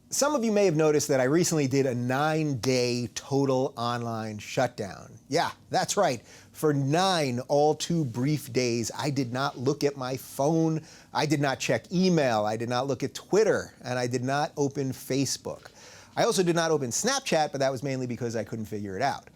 Some of you may have noticed that I recently did a 9-day total online shutdown. Yeah, that's right. For 9 all too brief days, I did not look at my phone, I did not check email, I did not look at Twitter, and I did not open Facebook. I also did not open Snapchat, but that was mainly because I couldn't figure it out.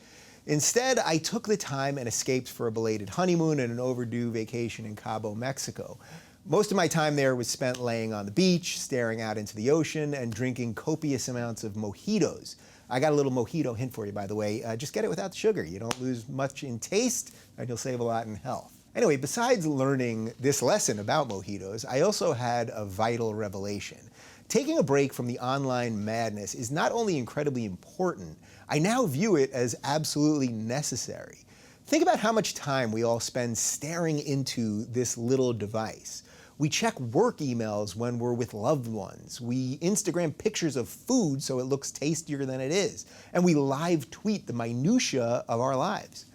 Instead, I took the time and escaped for a belated honeymoon and an overdue vacation in Cabo, Mexico. Most of my time there was spent laying on the beach, staring out into the ocean, and drinking copious amounts of mojitos. I got a little mojito hint for you, by the way. Just get it without the sugar. You don't lose much in taste, and you'll save a lot in health. Anyway, besides learning this lesson about mojitos, I also had a vital revelation. Taking a break from the online madness is not only incredibly important, I now view it as absolutely necessary. Think about how much time we all spend staring into this little device. We check work emails when we're with loved ones. We Instagram pictures of food so it looks tastier than it is. And we live tweet the minutia of our lives.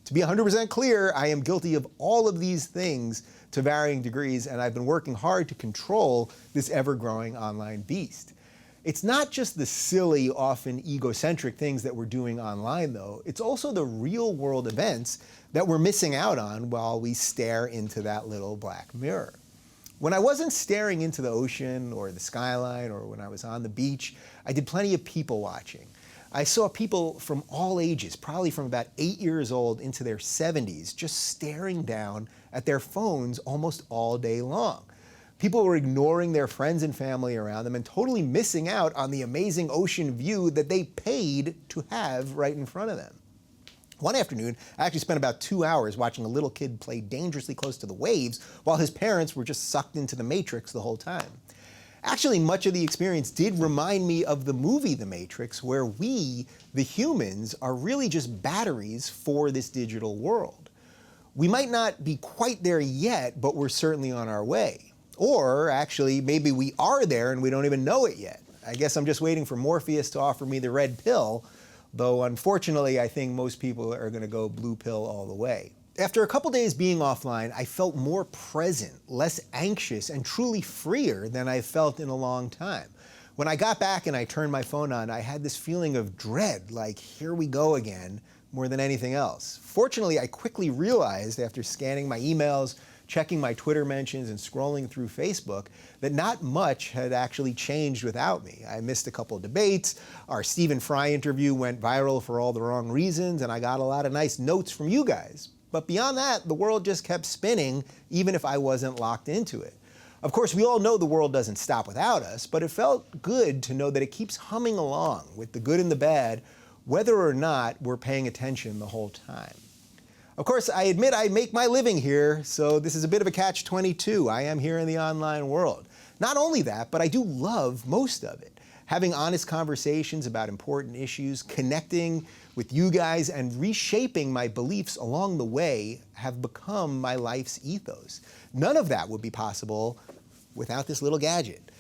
To be 100% clear, I am guilty of all of these things to varying degrees, and I've been working hard to control this ever-growing online beast. It's not just the silly, often egocentric things that we're doing online, though. It's also the real-world events that we're missing out on while we stare into that little black mirror. When I wasn't staring into the ocean or the skyline or when I was on the beach, I did plenty of people watching. I saw people from all ages, probably from about 8 years old into their 70s, just staring down at their phones almost all day long. People were ignoring their friends and family around them and totally missing out on the amazing ocean view that they paid to have right in front of them. One afternoon, I actually spent about 2 hours watching a little kid play dangerously close to the waves while his parents were just sucked into the Matrix the whole time. Actually, much of the experience did remind me of the movie The Matrix, where we, the humans, are really just batteries for this digital world. We might not be quite there yet, but we're certainly on our way. Or actually, maybe we are there and we don't even know it yet. I guess I'm just waiting for Morpheus to offer me the red pill, though unfortunately I think most people are going to go blue pill all the way. After a couple days being offline, I felt more present, less anxious, and truly freer than I've felt in a long time. When I got back and I turned my phone on, I had this feeling of dread, like here we go again, more than anything else. Fortunately, I quickly realized after scanning my emails, checking my Twitter mentions, and scrolling through Facebook, that not much had actually changed without me. I missed a couple of debates, our Stephen Fry interview went viral for all the wrong reasons, and I got a lot of nice notes from you guys. But beyond that, the world just kept spinning, even if I wasn't locked into it. Of course, we all know the world doesn't stop without us, but it felt good to know that it keeps humming along with the good and the bad, whether or not we're paying attention the whole time. Of course, I admit I make my living here, so this is a bit of a catch-22. I am here in the online world. Not only that, but I do love most of it. Having honest conversations about important issues, connecting with you guys, and reshaping my beliefs along the way have become my life's ethos. None of that would be possible without this little gadget.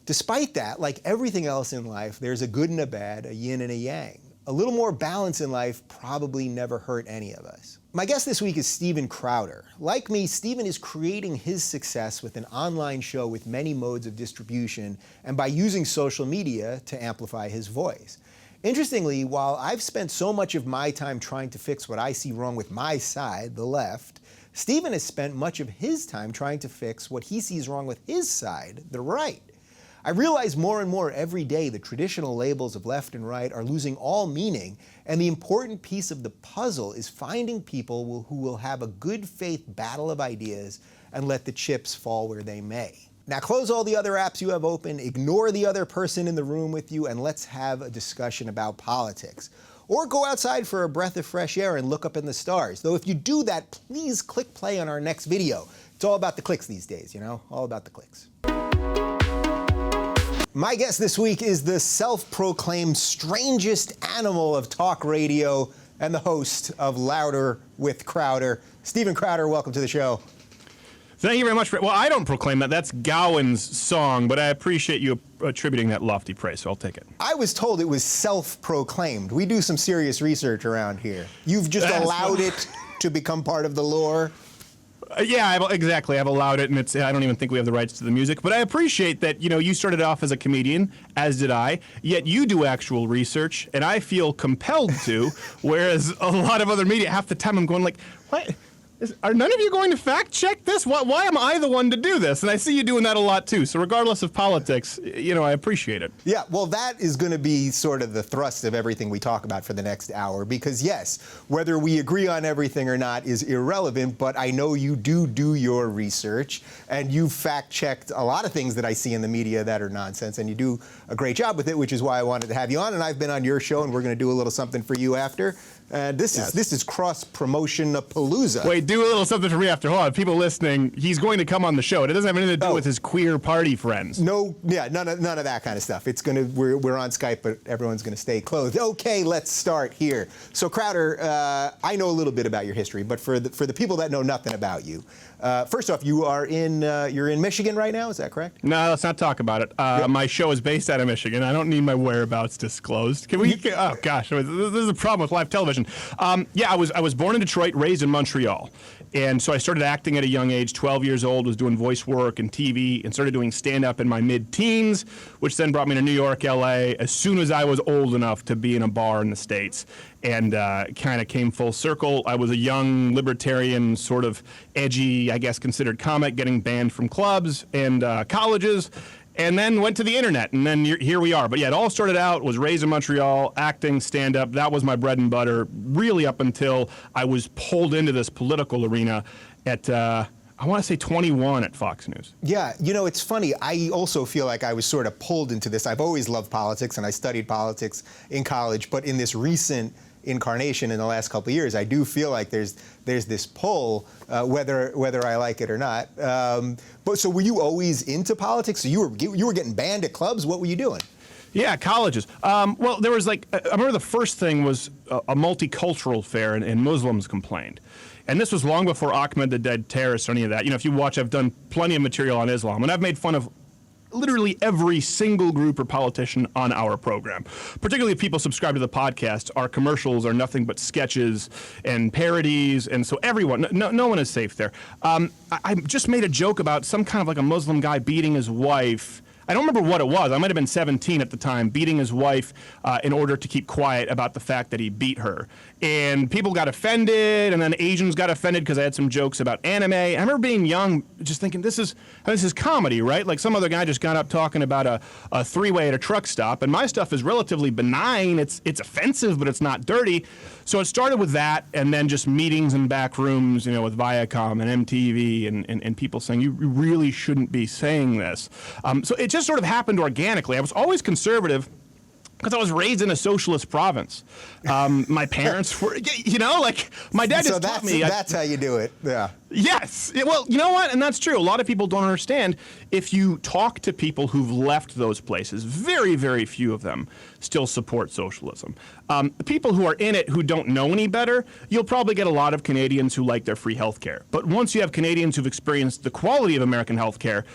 Despite that, like everything else in life, there's a good and a bad, a yin and a yang. A little more balance in life probably never hurt any of us. My guest this week is Steven Crowder. Like me, Steven is creating his success with an online show with many modes of distribution and by using social media to amplify his voice. Interestingly, while I've spent so much of my time trying to fix what I see wrong with my side, the left, Steven has spent much of his time trying to fix what he sees wrong with his side, the right. I realize more and more every day the traditional labels of left and right are losing all meaning, and the important piece of the puzzle is finding people who will have a good faith battle of ideas and let the chips fall where they may. Now close all the other apps you have open, ignore the other person in the room with you, and let's have a discussion about politics. Or go outside for a breath of fresh air and look up in the stars. Though if you do that, please click play on our next video. It's all about the clicks these days, you know? All about the clicks. My guest this week is the self-proclaimed strangest animal of talk radio and the host of Louder with Crowder. Steven Crowder, welcome to the show. Thank you very much. Well, I don't proclaim that. That's Gowan's song, but I appreciate you attributing that lofty praise, so I'll take it. I was told it was self-proclaimed. We do some serious research around here. You've just allowed it to become part of the lore? Exactly. I've allowed it, and I don't even think we have the rights to the music. But I appreciate that, you started off as a comedian, as did I, yet you do actual research, and I feel compelled to, whereas a lot of other media, half the time I'm going like, what? Are none of you going to fact check this? Why am I the one to do this? And I see you doing that a lot too. So regardless of politics, I appreciate it. Yeah, well, that is going to be sort of the thrust of everything we talk about for the next hour, because yes, whether we agree on everything or not is irrelevant, but I know you do your research, and you fact checked a lot of things that I see in the media that are nonsense, and you do a great job with it, which is why I wanted to have you on, and I've been on your show, and we're going to do a little something for you after. This is cross-promotion-a-palooza. Wait, do a little something for me after. Hold on, people listening, he's going to come on the show. It doesn't have anything to do with his queer party friends. No, none of that kind of stuff. We're on Skype, but everyone's gonna stay clothed. Okay, let's start here. So Crowder, I know a little bit about your history, but for the people that know nothing about you, first off, you're in Michigan right now. Is that correct? No, let's not talk about it. My show is based out of Michigan. I don't need my whereabouts disclosed. Can we? Oh gosh, this is a problem with live television. I was born in Detroit, raised in Montreal. And so I started acting at a young age, 12 years old, was doing voice work and TV, and started doing stand-up in my mid-teens, which then brought me to New York, LA, as soon as I was old enough to be in a bar in the States. And kind of came full circle. I was a young libertarian, sort of edgy, I guess considered comic, getting banned from clubs and colleges. And then went to the internet, and then here we are. But yeah, it all started out, was raised in Montreal, acting, stand-up. That was my bread and butter, really up until I was pulled into this political arena at, I want to say 21 at Fox News. Yeah, it's funny. I also feel like I was sort of pulled into this. I've always loved politics, and I studied politics in college. But in this recent incarnation in the last couple of years, I do feel like there's this pull, whether I like it or not. But so were you always into politics? So you were getting banned at clubs? What were you doing? Yeah, colleges. Well, there was I remember the first thing was a multicultural fair, and Muslims complained. And this was long before Ahmed the Dead Terrorist or any of that. If you watch, I've done plenty of material on Islam, and I've made fun of literally every single group or politician on our program. Particularly if people subscribe to the podcast, our commercials are nothing but sketches and parodies, and so everyone, no one is safe there. I just made a joke about some kind of like a Muslim guy beating his wife. I don't remember what it was. I might have been 17 at the time, beating his wife in order to keep quiet about the fact that he beat her. And people got offended, and then Asians got offended because I had some jokes about anime. I remember being young, just thinking, this is comedy, right? Like some other guy just got up talking about a three-way at a truck stop, and my stuff is relatively benign. It's offensive, but it's not dirty. So it started with that, and then just meetings in back rooms, with Viacom and MTV, and people saying, you really shouldn't be saying this. So it just sort of happened organically. I was always conservative because I was raised in a socialist province. My parents were, my dad just taught me. That's how you do it, yeah. Yes. Well, you know what? And that's true. A lot of people don't understand. If you talk to people who've left those places, very, very few of them still support socialism. The people who are in it who don't know any better, you'll probably get a lot of Canadians who like their free health care. But once you have Canadians who've experienced the quality of American health care,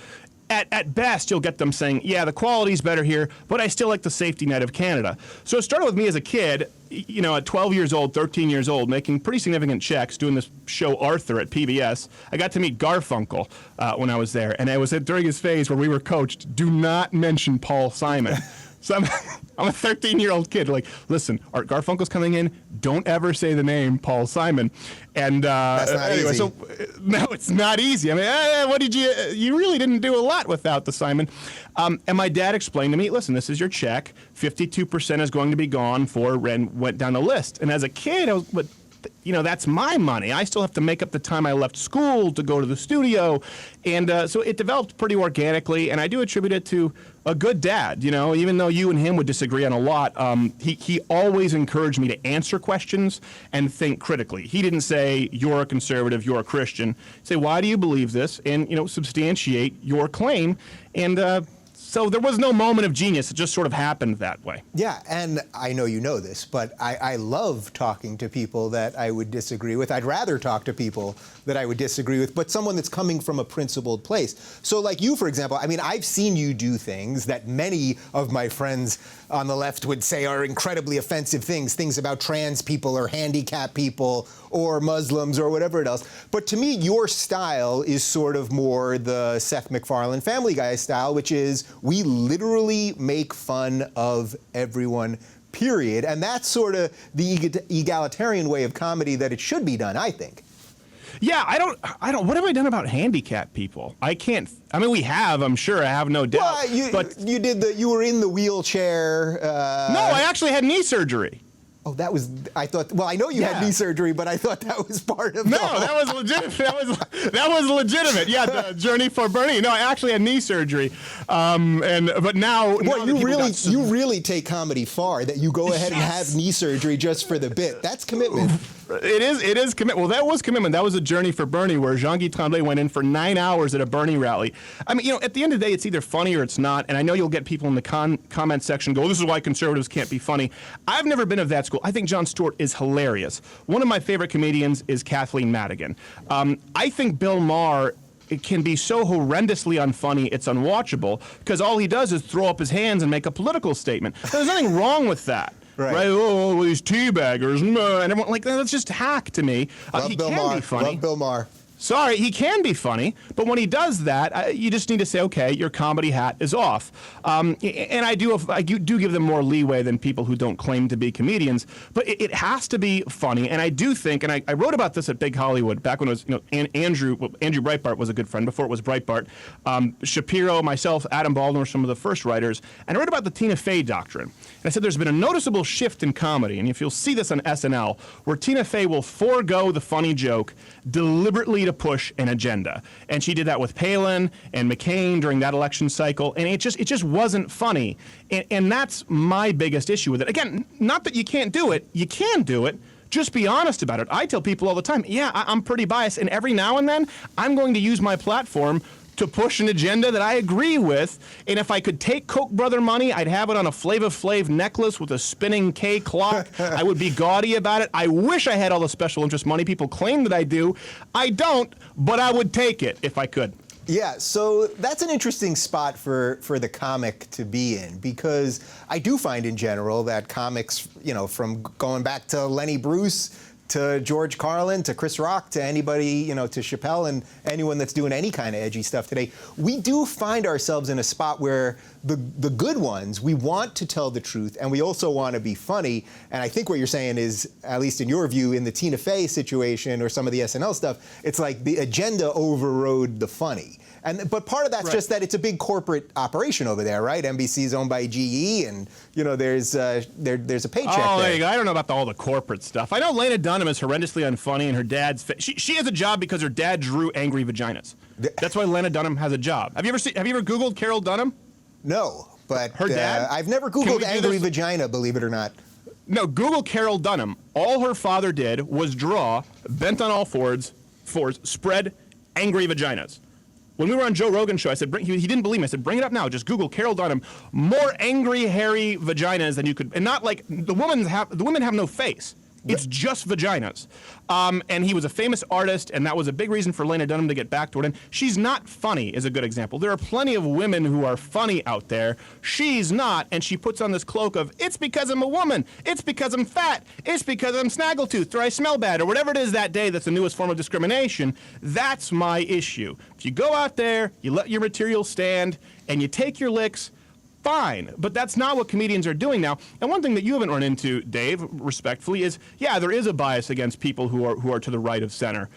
at best, you'll get them saying, yeah, the quality's better here, but I still like the safety net of Canada. So it started with me as a kid, at 12 years old, 13 years old, making pretty significant checks, doing this show Arthur at PBS. I got to meet Garfunkel when I was there, and I was during his phase where we were coached, do not mention Paul Simon. So I'm a 13-year-old kid. Like, listen, Art Garfunkel's coming in. Don't ever say the name Paul Simon. And that's not anyway, easy. So no, it's not easy. I mean, what did you really didn't do a lot without the Simon. And my dad explained to me, listen, this is your check. 52% is going to be gone for, and went down the list. And as a kid, I was, but that's my money. I still have to make up the time I left school to go to the studio. And so it developed pretty organically, and I do attribute it to a good dad. Even though you and him would disagree on a lot, he always encouraged me to answer questions and think critically. He didn't say, you're a conservative, you're a Christian. He'd say, why do you believe this? And, substantiate your claim. And So there was no moment of genius. It just sort of happened that way. Yeah, and I know you know this, but I love talking to people that I would disagree with. I'd rather talk to people that I would disagree with, but someone that's coming from a principled place. So like you, for example, I mean, I've seen you do things that many of my friends on the left would say are incredibly offensive things about trans people or handicapped people or Muslims or whatever else. But to me, your style is sort of more the Seth MacFarlane Family Guy style, which is we literally make fun of everyone, period. And that's sort of the egalitarian way of comedy that it should be done, I think. Yeah, I don't. What have I done about handicapped people? I can't. I mean, we have. I'm sure. I have no doubt. Well, but you were in the wheelchair. No, I actually had knee surgery. Oh, that was. I thought. Well, I know you had knee surgery, but I thought that was part of. No, that was legitimate. That was legitimate. Yeah, the journey for Bernie. No, I actually had knee surgery, but now. Well, you really take comedy far. That you go ahead and have knee surgery just for the bit. That's commitment. It is commitment. Well, that was commitment. That was a journey for Bernie, where Jean-Guy Tremblay went in for 9 hours at a Bernie rally. I mean, at the end of the day, it's either funny or it's not. And I know you'll get people in the comment section go, "This is why conservatives can't be funny." I've never been of that school. I think Jon Stewart is hilarious. One of my favorite comedians is Kathleen Madigan. I think Bill Maher. It can be so horrendously unfunny, it's unwatchable, because all he does is throw up his hands and make a political statement. There's nothing wrong with that. Right? Oh, these teabaggers, and everyone, like, that's just hack to me. He can be funny. Love Bill Maher. Sorry, he can be funny, but when he does that, you just need to say, okay, your comedy hat is off. And I do give them more leeway than people who don't claim to be comedians, but it has to be funny. And I do think, and I wrote about this at Big Hollywood back when it was, Andrew Breitbart was a good friend before it was Breitbart. Shapiro, myself, Adam Baldwin were some of the first writers, and I wrote about the Tina Fey doctrine. And I said there's been a noticeable shift in comedy, and if you'll see this on SNL, where Tina Fey will forego the funny joke deliberately to push an agenda. And she did that with Palin and McCain during that election cycle, and it just wasn't funny. And that's my biggest issue with it. Again, not that you can't do it. You can do it. Just be honest about it. I tell people all the time, yeah, I'm pretty biased, and every now and then I'm going to use my platform to push an agenda that I agree with. And if I could take Koch brother money, I'd have it on a Flava Flav necklace with a spinning K clock. I would be gaudy about it. I wish I had all the special interest money people claim that I do. I don't, but I would take it if I could. Yeah, so that's an interesting spot for the comic to be in, because I do find in general that comics, from going back to Lenny Bruce to George Carlin, to Chris Rock, to anybody, to Chappelle and anyone that's doing any kind of edgy stuff today, we do find ourselves in a spot where the good ones, we want to tell the truth and we also want to be funny. And I think what you're saying is, at least in your view, in the Tina Fey situation or some of the SNL stuff, it's like the agenda overrode the funny. But part of that's just that it's a big corporate operation over there, right? NBC is owned by GE, and there's a paycheck there. there. You go. I don't know about all the corporate stuff. I know Lena Dunham is horrendously unfunny, and her dad's she has a job because her dad drew angry vaginas. That's why Lena Dunham has a job. Have you ever Googled Carol Dunham? No, but her dad. I've never Googled angry vagina, believe it or not. No, Google Carol Dunham. All her father did was draw, bent on all fours, spread angry vaginas. When we were on Joe Rogan's show, I said, he didn't believe me. I said, bring it up now. Just Google Carol Dunham. More angry, hairy vaginas than you could, and not like the women have no face. It's just vaginas. And he was a famous artist, and that was a big reason for Lena Dunham to get back toward him. She's not funny is a good example. There are plenty of women who are funny out there. She's not, and she puts on this cloak of, it's because I'm a woman. It's because I'm fat. It's because I'm snaggletooth, or I smell bad, or whatever it is that day that's the newest form of discrimination. That's my issue. If you go out there, you let your material stand, and you take your licks, fine, but that's not what comedians are doing now. And one thing that you haven't run into, Dave, respectfully, is there is a bias against people who are to the right of center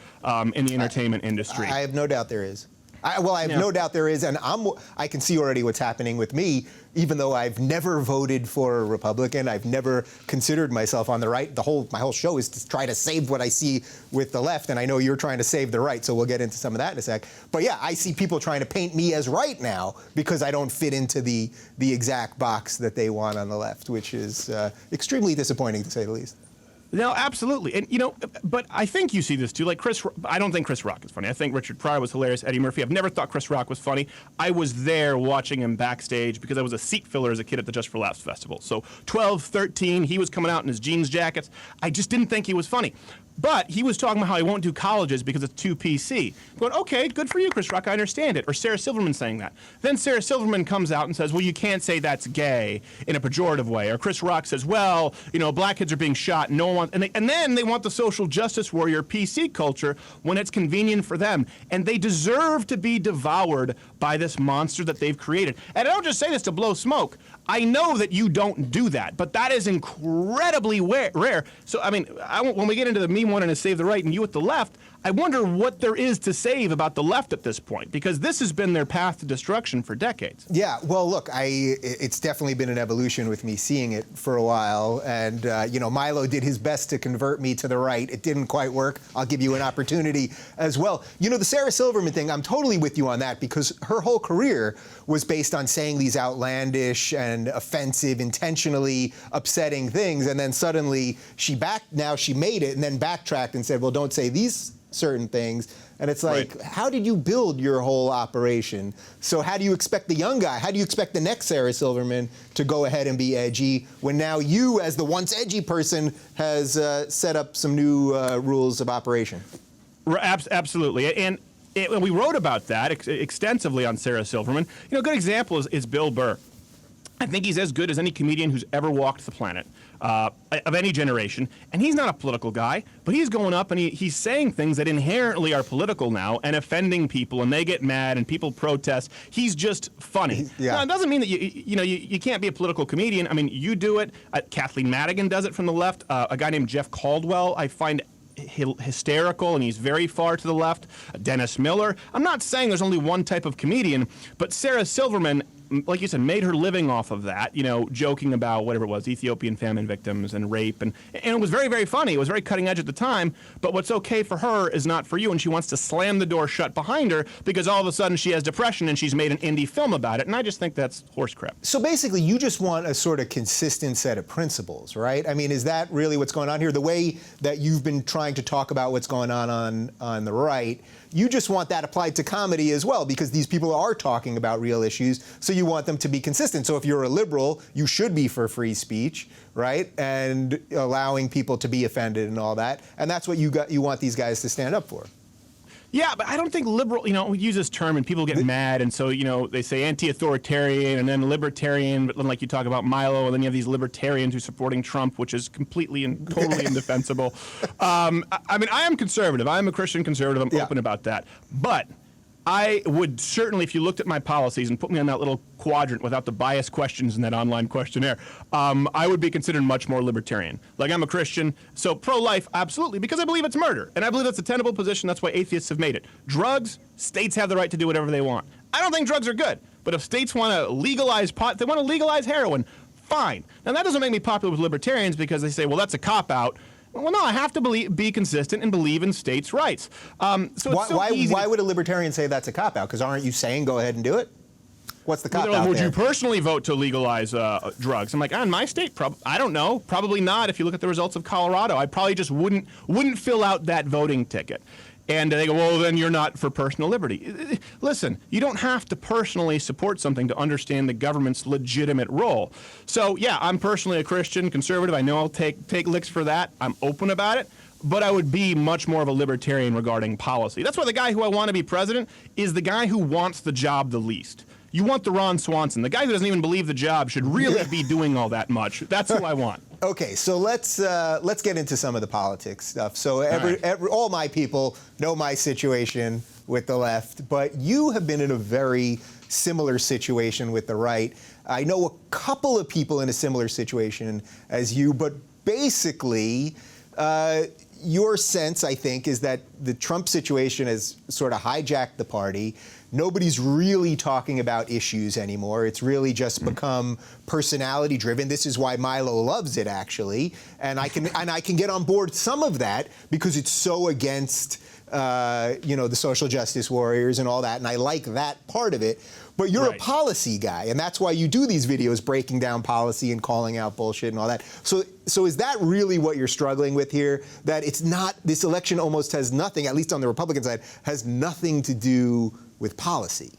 in the entertainment industry. I have no doubt there is. I have no doubt there is, and I can see already what's happening with me. Even though I've never voted for a Republican, I've never considered myself on the right. My whole show is to try to save what I see with the left, and I know you're trying to save the right, so we'll get into some of that in a sec. But yeah, I see people trying to paint me as right now because I don't fit into the exact box that they want on the left, which is extremely disappointing to say the least. No, absolutely. And, but I think you see this too. Like I don't think Chris Rock is funny. I think Richard Pryor was hilarious. Eddie Murphy. I've never thought Chris Rock was funny. I was there watching him backstage because I was a seat filler as a kid at the Just for Laughs festival. So 12, 13, he was coming out in his jeans jackets. I just didn't think he was funny. But he was talking about how he won't do colleges because it's too PC. I'm going, okay, good for you, Chris Rock, I understand it. Or Sarah Silverman saying that. Then Sarah Silverman comes out and says, well, you can't say that's gay in a pejorative way. Or Chris Rock says, well, black kids are being shot. No one wants, and then they want the social justice warrior PC culture when it's convenient for them. And they deserve to be devoured by this monster that they've created. And I don't just say this to blow smoke. I know that you don't do that, but that is incredibly rare. So, when we get into the me wanting to save the right and you at the left, I wonder what there is to save about the left at this point, because this has been their path to destruction for decades. Yeah, well, look, it's definitely been an evolution with me seeing it for a while. And, Milo did his best to convert me to the right. It didn't quite work. I'll give you an opportunity as well. The Sarah Silverman thing, I'm totally with you on that, because her whole career was based on saying these outlandish and offensive, intentionally upsetting things. And then suddenly she made it and then backtracked and said, well, don't say these certain things. And it's like, right. How did you build your whole operation? So how do you expect the young guy, how do you expect the next Sarah Silverman to go ahead and be edgy when now you, as the once edgy person, has set up some new rules of operation? Absolutely. And we wrote about that extensively on Sarah Silverman. A good example is Bill Burr. I think he's as good as any comedian who's ever walked the planet, of any generation. And he's not a political guy, but he's going up and he's saying things that inherently are political now and offending people, and they get mad and people protest. He's just funny. Yeah. Now, it doesn't mean that you can't be a political comedian. You do it. Kathleen Madigan does it from the left. A guy named Jeff Caldwell, I find hysterical, and he's very far to the left. Dennis Miller. I'm not saying there's only one type of comedian, but Sarah Silverman, like you said, made her living off of that, joking about whatever it was, Ethiopian famine victims and rape. And it was very, very funny. It was very cutting edge at the time. But what's okay for her is not for you. And she wants to slam the door shut behind her because all of a sudden she has depression and she's made an indie film about it. And I just think that's horse crap. So basically, you just want a sort of consistent set of principles, right? Is that really what's going on here? The way that you've been trying to talk about what's going on the right, you just want that applied to comedy as well, because these people are talking about real issues, so you want them to be consistent. So if you're a liberal, you should be for free speech, right? And allowing people to be offended and all that. And that's what you want these guys to stand up for. Yeah, but I don't think liberal, we use this term and people get mad, and so, they say anti-authoritarian and then libertarian, but then like you talk about Milo, and then you have these libertarians who are supporting Trump, which is completely and totally indefensible. I am conservative. I am a Christian conservative. I'm open about that. But I would certainly, if you looked at my policies and put me on that little quadrant without the biased questions in that online questionnaire, I would be considered much more libertarian. Like, I'm a Christian, so pro-life, absolutely, because I believe it's murder. And I believe that's a tenable position. That's why atheists have made it. Drugs, states have the right to do whatever they want. I don't think drugs are good. But if states want to legalize pot, they want to legalize heroin, fine. Now, that doesn't make me popular with libertarians because they say, well, that's a cop-out. Well, no, I have to be consistent and believe in states' rights. Why would a libertarian say that's a cop-out? Because aren't you saying go ahead and do it? What's the cop-out there? Would you personally vote to legalize drugs? I'm like, in my state, I don't know. Probably not. If you look at the results of Colorado, I probably just wouldn't fill out that voting ticket. And they go, well, then you're not for personal liberty. Listen, you don't have to personally support something to understand the government's legitimate role. So, yeah, I'm personally a Christian conservative. I know I'll take licks for that. I'm open about it. But I would be much more of a libertarian regarding policy. That's why the guy who I want to be president is the guy who wants the job the least. You want the Ron Swanson. The guy who doesn't even believe the job should really be doing all that much. That's who I want. Okay, so let's get into some of the politics stuff. So all my people know my situation with the left, but you have been in a very similar situation with the right. I know a couple of people in a similar situation as you, but basically, your sense, I think, is that the Trump situation has sort of hijacked the party. Nobody's really talking about issues anymore. It's really just become personality driven. This is why Milo loves it, actually. And I can get on board some of that because it's so against the social justice warriors and all that. And I like that part of it. But you're Right. a policy guy, and that's why you do these videos breaking down policy and calling out bullshit and all that. So is that really what you're struggling with here? That it's not, this election almost has nothing, at least on the Republican side, has nothing to do with policy?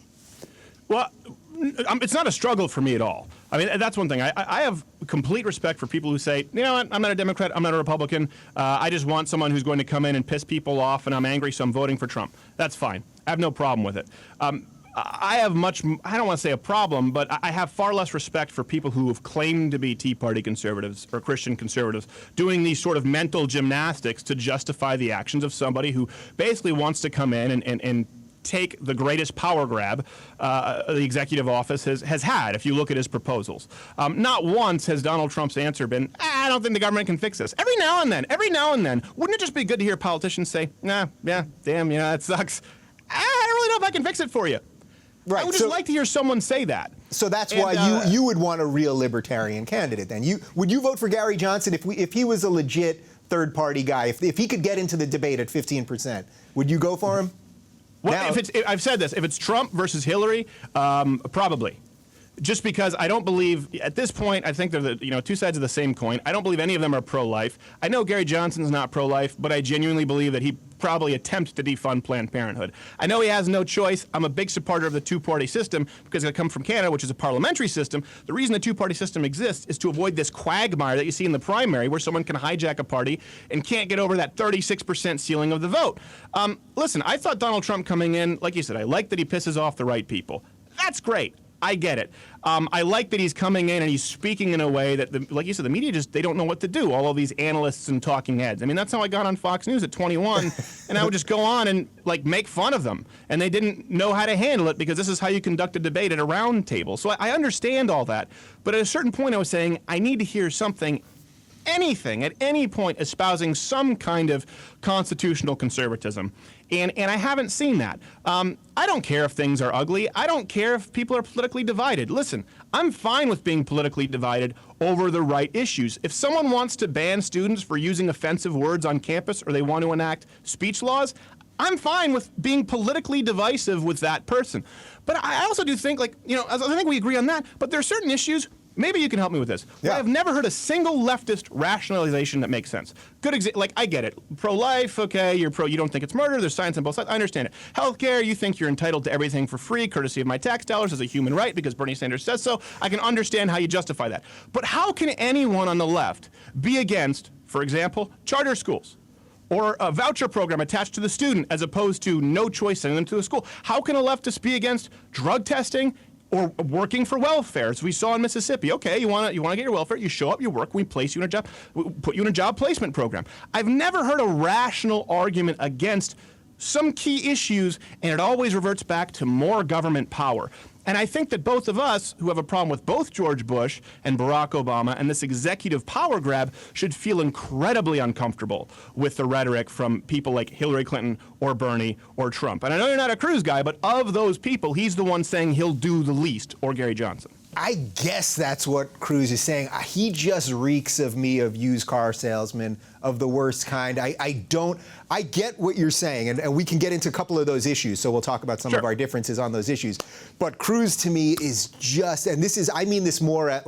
Well, it's not a struggle for me at all. I mean, that's one thing. I have complete respect for people who say, you know what, I'm not a Democrat, I'm not a Republican. I just want someone who's going to come in and piss people off, and I'm angry, so I'm voting for Trump. That's fine. I have no problem with it. I have much, I don't want to say a problem, but I have far less respect for people who have claimed to be Tea Party conservatives or Christian conservatives doing these sort of mental gymnastics to justify the actions of somebody who basically wants to come in and take the greatest power grab the executive office has had, if you look at his proposals. Not once has Donald Trump's answer been, I don't think the government can fix this. Every now and then, wouldn't it just be good to hear politicians say, nah, yeah, damn, yeah, that sucks. I don't really know if I can fix it for you. Right. I would just like to hear someone say that. So that's why you would want a real libertarian candidate then. Would you vote for Gary Johnson if he was a legit third-party guy, if he could get into the debate at 15%? Would you go for him? Well, I've said this. If it's Trump versus Hillary, probably. Just because I don't believe, at this point, I think they're the two sides of the same coin. I don't believe any of them are pro-life. I know Gary Johnson's not pro-life, but I genuinely believe that he probably attempts to defund Planned Parenthood. I know he has no choice. I'm a big supporter of the two-party system because I come from Canada, which is a parliamentary system. The reason the two-party system exists is to avoid this quagmire that you see in the primary where someone can hijack a party and can't get over that 36% ceiling of the vote. Listen, I thought Donald Trump coming in, like you said, I like that he pisses off the right people. That's great. I get it. I like that he's coming in and he's speaking in a way that, like you said, the media they don't know what to do. All of these analysts and talking heads. I mean, that's how I got on Fox News at 21, and I would just go on and make fun of them. And they didn't know how to handle it because this is how you conduct a debate at a round table. So I understand all that. But at a certain point, I was saying, I need to hear something, anything, at any point espousing some kind of constitutional conservatism. And I haven't seen that. I don't care if things are ugly. I don't care if people are politically divided. Listen, I'm fine with being politically divided over the right issues. If someone wants to ban students for using offensive words on campus or they want to enact speech laws, I'm fine with being politically divisive with that person. But I also do think, I think we agree on that, but there are certain issues. Maybe you can help me with this. Yeah. I've never heard a single leftist rationalization that makes sense. Good example, I get it. Pro-life, okay, you don't think it's murder, there's science on both sides, I understand it. Healthcare, you think you're entitled to everything for free, courtesy of my tax dollars as a human right because Bernie Sanders says so. I can understand how you justify that. But how can anyone on the left be against, for example, charter schools? Or a voucher program attached to the student as opposed to no choice sending them to a school? How can a leftist be against drug testing or working for welfare, as we saw in Mississippi? Okay, you want to get your welfare, you show up, you work, we place you in a job, we put you in a job placement program. I've never heard a rational argument against some key issues, and it always reverts back to more government power. And I think that both of us, who have a problem with both George Bush and Barack Obama and this executive power grab, should feel incredibly uncomfortable with the rhetoric from people like Hillary Clinton or Bernie or Trump. And I know you're not a Cruz guy, but of those people, he's the one saying he'll do the least, or Gary Johnson. I guess that's what Cruz is saying. He just reeks of used car salesman of the worst kind. I get what you're saying, and we can get into a couple of those issues, so we'll talk about some of our differences on those issues. But Cruz to me is just, and I mean this more at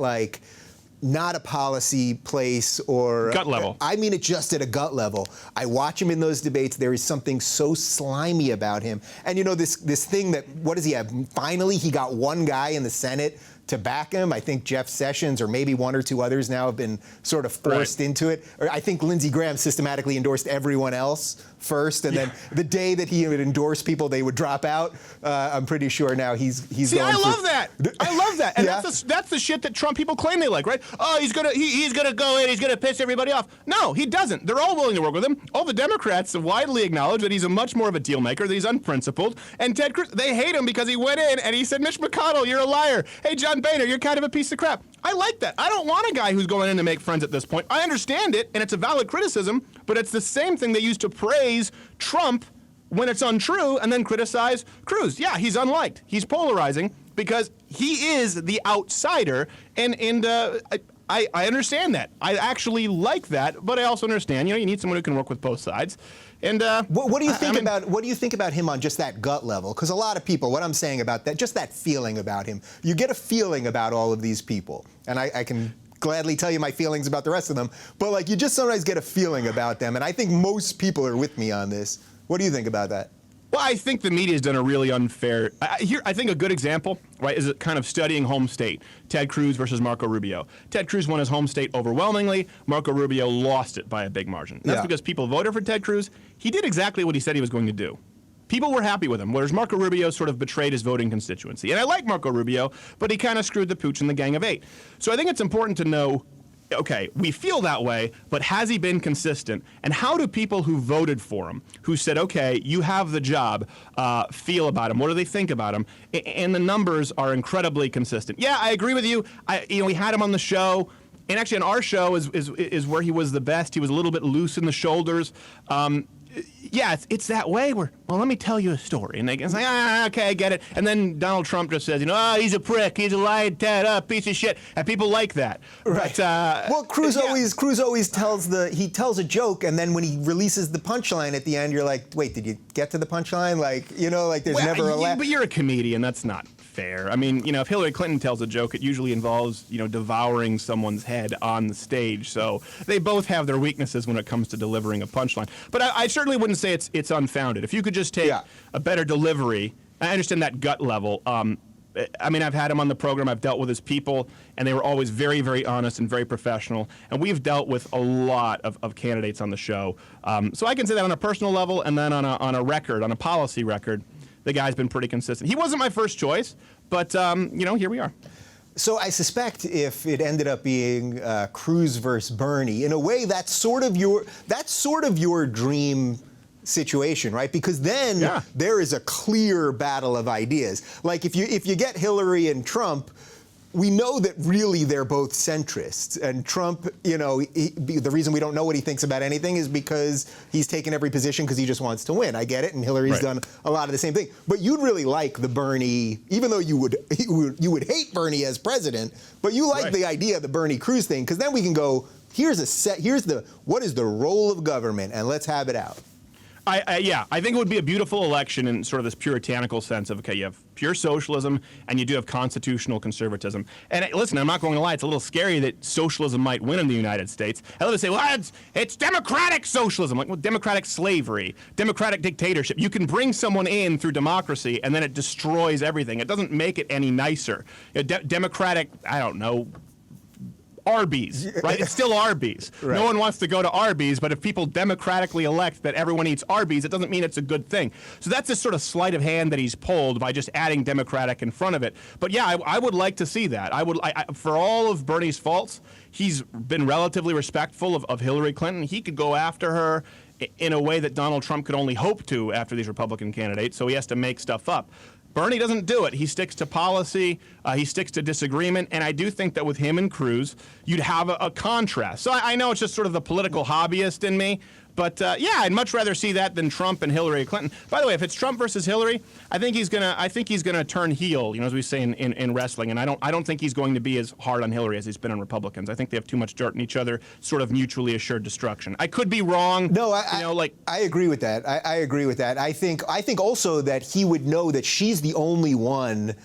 not a policy place or gut level. I mean it just at a gut level. I watch him in those debates. There is something so slimy about him. And this thing that, what does he have? Finally, he got one guy in the Senate to back him. I think Jeff Sessions or maybe one or two others now have been sort of forced into it. Or I think Lindsey Graham systematically endorsed everyone else first, and then the day that he would endorse people, they would drop out. I'm pretty sure now he's See, going I love that. I love that. And Yeah. that's the shit that Trump people claim they like, right? Oh, he's gonna go in, he's gonna piss everybody off. No, he doesn't. They're all willing to work with him. All the Democrats widely acknowledge that he's a much more of a deal maker, that he's unprincipled. And Ted Cruz, they hate him because he went in and he said, Mitch McConnell, you're a liar. Hey, John Boehner, you're kind of a piece of crap. I like that. I don't want a guy who's going in to make friends at this point. I understand it, and it's a valid criticism, but it's the same thing they used to praise Trump when it's untrue and then criticize Cruz. Yeah, he's unliked. He's polarizing because he is the outsider, and I I understand that. I actually like that, but I also understand, you need someone who can work with both sides. And what do you think about him on just that gut level? Because a lot of people, what I'm saying about that, just that feeling about him, you get a feeling about all of these people, and I can gladly tell you my feelings about the rest of them, but like you just sometimes get a feeling about them, and I think most people are with me on this. What do you think about that? Well, I think the media has done a really unfair. I think a good example, right, is kind of studying home state. Ted Cruz versus Marco Rubio. Ted Cruz won his home state overwhelmingly. Marco Rubio lost it by a big margin. That's because people voted for Ted Cruz. He did exactly what he said he was going to do. People were happy with him, whereas Marco Rubio sort of betrayed his voting constituency. And I like Marco Rubio, but he kind of screwed the pooch in the Gang of Eight. So I think it's important to know, okay, we feel that way, but has he been consistent? And how do people who voted for him, who said, okay, you have the job, feel about him? What do they think about him? And the numbers are incredibly consistent. Yeah, I agree with you. We had him on the show. And actually on our show is where he was the best. He was a little bit loose in the shoulders. Yeah, it's that way where, well, let me tell you a story. And they can say, okay, I get it. And then Donald Trump just says, he's a prick, he's a lying, piece of shit. And people like that. Right. But, well, Cruz always tells a joke, and then when he releases the punchline at the end, you're like, wait, did you get to the punchline? Like, there's never a laugh. But you're a comedian, that's not fair. I mean, if Hillary Clinton tells a joke, it usually involves, devouring someone's head on the stage. So they both have their weaknesses when it comes to delivering a punchline. But I certainly wouldn't say it's unfounded. If you could just take a better delivery, I understand that gut level. I mean, I've had him on the program, I've dealt with his people, and they were always very, very honest and very professional. And we've dealt with a lot of candidates on the show. So I can say that on a personal level, and then on a record, on a policy record, the guy's been pretty consistent. He wasn't my first choice, but here we are. So I suspect if it ended up being Cruz versus Bernie, in a way, that's sort of your dream situation, right? Because then there is a clear battle of ideas. Like if you get Hillary and Trump, we know that really they're both centrists. And Trump, the reason we don't know what he thinks about anything is because he's taken every position because he just wants to win. I get it, and Hillary's done a lot of the same thing. But you'd really like the Bernie, even though you would hate Bernie as president, but you like the idea of the Bernie Cruz thing, because then we can go, what is the role of government, and let's have it out. I think it would be a beautiful election in sort of this puritanical sense of, okay, you have pure socialism and you do have constitutional conservatism. And listen, I'm not going to lie, it's a little scary that socialism might win in the United States. I love to say, well, it's democratic socialism. Like, well, democratic slavery, democratic dictatorship. You can bring someone in through democracy and then it destroys everything. It doesn't make it any nicer. Democratic, I don't know, Arby's, right? It's still Arby's. Right. No one wants to go to Arby's, but if people democratically elect that everyone eats Arby's, it doesn't mean it's a good thing. So that's a sort of sleight of hand that he's pulled by just adding democratic in front of it. But yeah, I would like to see that. For all of Bernie's faults, he's been relatively respectful of Hillary Clinton. He could go after her in a way that Donald Trump could only hope to after these Republican candidates, so he has to make stuff up. Bernie doesn't do it. He sticks to policy. He sticks to disagreement. And I do think that with him and Cruz, you'd have a contrast. So I know it's just sort of the political hobbyist in me. But yeah, I'd much rather see that than Trump and Hillary Clinton. By the way, if it's Trump versus Hillary, I think he's gonna turn heel, as we say in wrestling. And I don't think he's going to be as hard on Hillary as he's been on Republicans. I think they have too much dirt in each other, sort of mutually assured destruction. I could be wrong. No, I agree with that. I agree with that. I think also that he would know that she's the only one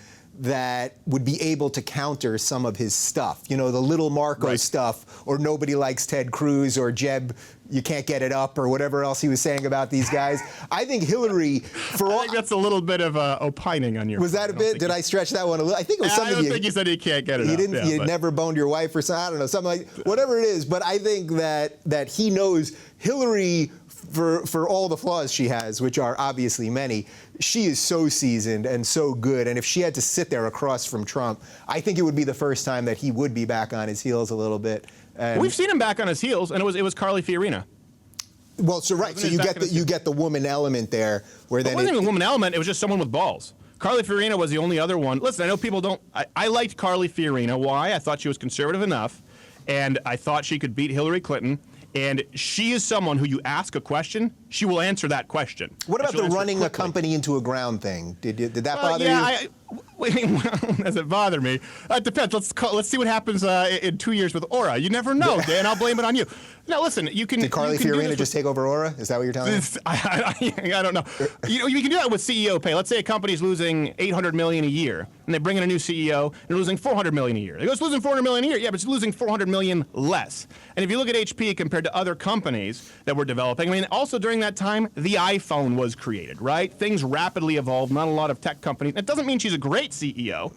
that would be able to counter some of his stuff. The little Marco stuff, or nobody likes Ted Cruz, or Jeb, you can't get it up, or whatever else he was saying about these guys. I think Hillary, I think that's a little bit of opining on your. Was that a bit? Did I stretch that one a little? I think it was something. I don't think you said you can't get it up. You never boned your wife or something. I don't know, something like whatever it is. But I think that he knows Hillary, for all the flaws she has, which are obviously many, she is so seasoned and so good. And if she had to sit there across from Trump, I think it would be the first time that he would be back on his heels a little bit. And we've seen him back on his heels, and it was Carly Fiorina. Well, so right, so you get the woman element there, where then it wasn't even a woman element. It was just someone with balls. Carly Fiorina was the only other one. Listen, I know people don't. I liked Carly Fiorina. Why? I thought she was conservative enough, and I thought she could beat Hillary Clinton. And she is someone who you ask a question, she will answer that question. What about the running a company into a ground thing? Did that bother you? Does it bother me? It depends. Let's see what happens in 2 years with Aura. You never know, Dan. I'll blame it on you. Now, listen, you can. Did Carly Fiorina just take over Aura? Is that what you're telling me? I don't know. You can do that with CEO pay. Let's say a company's losing $800 million a year, and they bring in a new CEO, and they're losing $400 million a year. They go, it's losing $400 million a year. Yeah, but it's losing $400 million less. And if you look at HP compared to other companies that were developing, I mean, also during that time, the iPhone was created, right? Things rapidly evolved. Not a lot of tech companies. It doesn't mean she's a great CEO.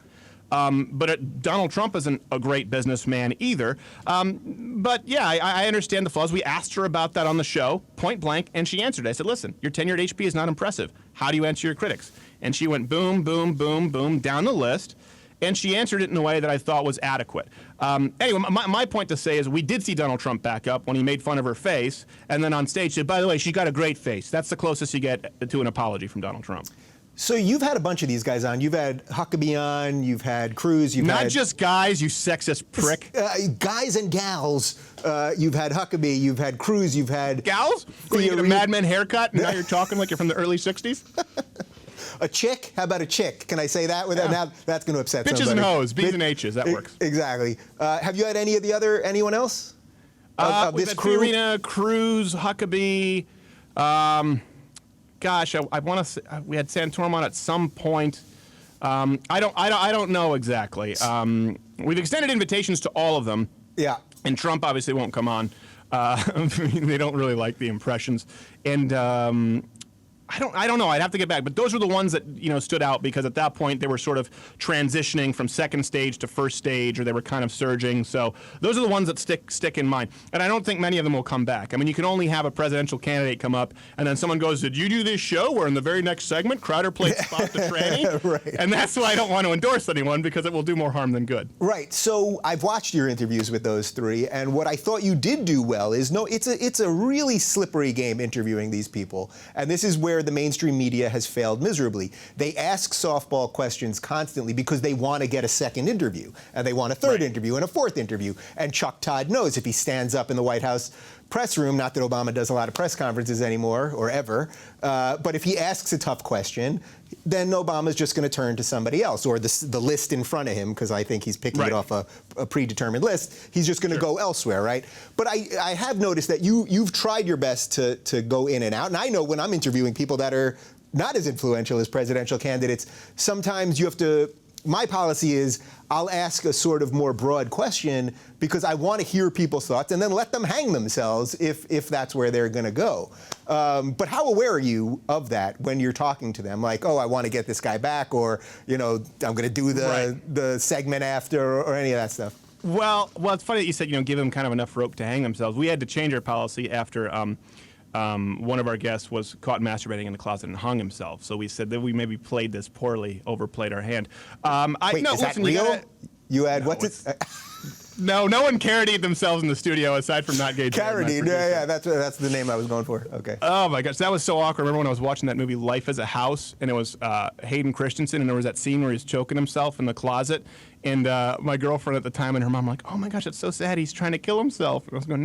But Donald Trump isn't a great businessman either. But yeah, I understand the flaws. We asked her about that on the show, point blank, and she answered. I said, listen, your tenure at HP is not impressive. How do you answer your critics? And she went boom, boom, boom, boom, down the list. And she answered it in a way that I thought was adequate. Anyway, my point to say is we did see Donald Trump back up when he made fun of her face. And then on stage said, by the way, she got a great face. That's the closest you get to an apology from Donald Trump. So you've had a bunch of these guys on. You've had Huckabee on. You've had Cruz. You've Not had just guys, you sexist prick. Guys and gals. You've had Huckabee. You've had Cruz. You've had gals. You get a Mad Men haircut, and now you're talking like you're from the early '60s. A chick? How about a chick? Can I say that without now? That's going to upset Bitches somebody. and hoes, B's and H's. That works. Exactly. Have you had anyone else? Of We've this had crew? Fiorina, Cruz, Huckabee. Gosh, I want to say we had Santorum on at some point. I don't know exactly. We've extended invitations to all of them. Yeah. And Trump obviously won't come on. They don't really like the impressions. And I don't know. I'd have to get back. But those were the ones that stood out because at that point they were sort of transitioning from second stage to first stage, or they were kind of surging. So those are the ones that stick in mind. And I don't think many of them will come back. I mean, you can only have a presidential candidate come up, and then someone goes, "Did you do this show?" Where in the very next segment, Crowder played Spot the Tranny. Right. And that's why I don't want to endorse anyone because it will do more harm than good. Right. So I've watched your interviews with those three, and what I thought you did do well is it's a really slippery game interviewing these people, and this is where the mainstream media has failed miserably. They ask softball questions constantly because they want to get a second interview, and they want a third interview and a fourth interview. And Chuck Todd knows if he stands up in the White House press room, not that Obama does a lot of press conferences anymore or ever, but if he asks a tough question, then Obama's just going to turn to somebody else, or the list in front of him, because I think he's picking it off a predetermined list. He's just going to go elsewhere, right? But I have noticed that you've tried your best to go in and out, and I know when I'm interviewing people that are not as influential as presidential candidates, sometimes you have to. My policy is I'll ask a sort of more broad question because I want to hear people's thoughts and then let them hang themselves if that's where they're going to go. But how aware are you of that when you're talking to them? Like, oh, I want to get this guy back, or I'm going to do the segment after, or any of that stuff. Well, it's funny that you said give them kind of enough rope to hang themselves. We had to change our policy after one of our guests was caught masturbating in the closet and hung himself. So we said that we maybe played this poorly, overplayed our hand. Wait, is that real? You had what's it? No one carodied themselves in the studio aside from not gay. Carodied, yeah, that's the name I was going for. Okay. Oh my gosh, that was so awkward. I remember when I was watching that movie Life as a House, and it was Hayden Christensen, and there was that scene where he's choking himself in the closet, and my girlfriend at the time and her mom were like, "Oh my gosh, it's so sad. He's trying to kill himself." And I was going,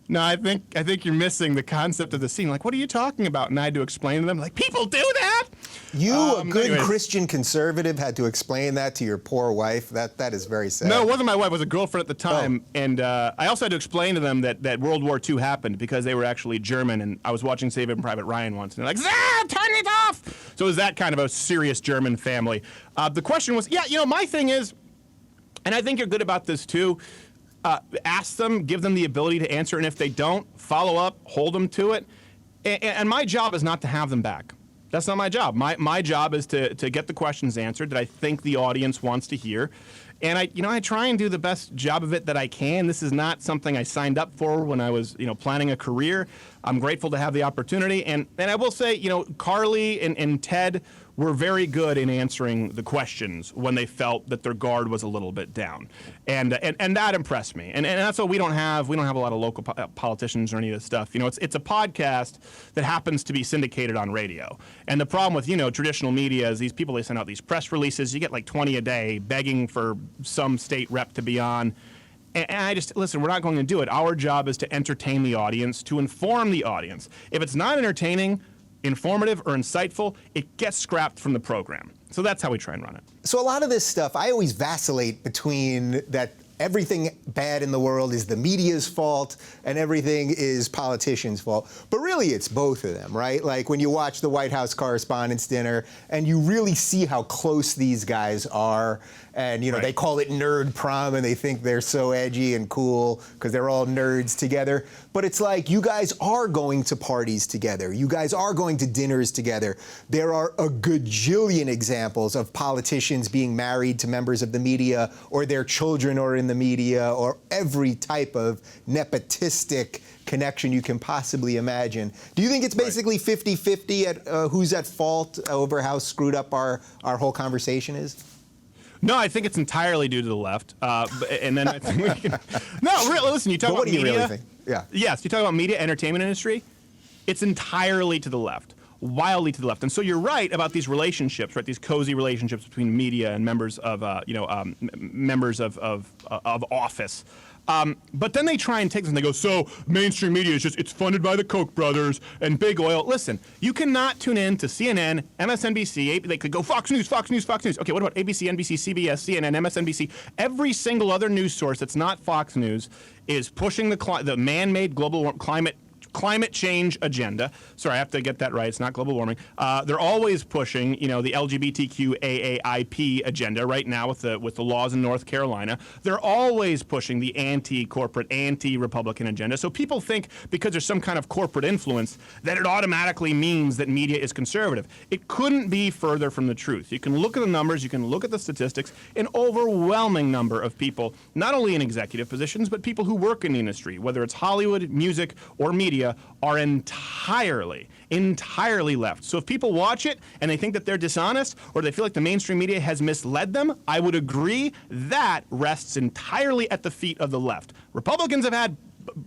No, I think you're missing the concept of the scene. Like, what are you talking about? And I had to explain to them, like, people do that? You, a good Christian conservative, had to explain that to your poor wife? That is very sad. No, it wasn't my wife. It was a girlfriend at the time. Oh. And I also had to explain to them that World War II happened because they were actually German. And I was watching Saving Private Ryan once. And they're like, turn it off! So it was that kind of a serious German family. The question was, my thing is, and I think you're good about this too, ask them, give them the ability to answer, and if they don't, follow up, hold them to it. And my job is not to have them back. That's not my job. My job is to get the questions answered that I think the audience wants to hear. And I try and do the best job of it that I can. This is not something I signed up for when I was, planning a career. I'm grateful to have the opportunity. And I will say, Carly and Ted were very good in answering the questions when they felt that their guard was a little bit down. And that impressed me. And that's what we don't have. We don't have a lot of local politicians or any of this stuff. It's a podcast that happens to be syndicated on radio. And the problem with, traditional media is these people, they send out these press releases. You get like 20 a day begging for some state rep to be on. And I just, listen, we're not going to do it. Our job is to entertain the audience, to inform the audience. If it's not entertaining, informative, or insightful, it gets scrapped from the program. So that's how we try and run it. So a lot of this stuff, I always vacillate between that everything bad in the world is the media's fault and everything is politicians' fault. But really, it's both of them, right? Like when you watch the White House Correspondents' Dinner and you really see how close these guys are. And, Right. they call it nerd prom and they think they're so edgy and cool because they're all nerds together. But it's like, you guys are going to parties together. You guys are going to dinners together. There are a gajillion examples of politicians being married to members of the media, or their children are in the media, or every type of nepotistic connection you can possibly imagine. Do you think it's basically 50-50 at who's at fault over how screwed up our whole conversation is? No, I think it's entirely due to the left. And then I think we can. No, really, listen, you talk But about what do you media. really think? Yeah. Yes, you talk about media, entertainment industry. It's entirely to the left, wildly to the left. And so you're right about these relationships, right? These cozy relationships between media and members of, members of office. But then they try and take this and they go, so mainstream media is it's funded by the Koch brothers and big oil. Listen, you cannot tune in to CNN, MSNBC, they could go Fox News, Fox News, Fox News. Okay, what about ABC, NBC, CBS, CNN, MSNBC? Every single other news source that's not Fox News is pushing the man-made global climate change agenda. Sorry, I have to get that right. It's not global warming. They're always pushing, the LGBTQAAIP agenda right now with the laws in North Carolina. They're always pushing the anti-corporate, anti-Republican agenda. So people think because there's some kind of corporate influence that it automatically means that media is conservative. It couldn't be further from the truth. You can look at the numbers, you can look at the statistics. An overwhelming number of people, not only in executive positions, but people who work in the industry, whether it's Hollywood, music, or media, are entirely left. So if people watch it and they think that they're dishonest or they feel like the mainstream media has misled them, I would agree that rests entirely at the feet of the left. Republicans have had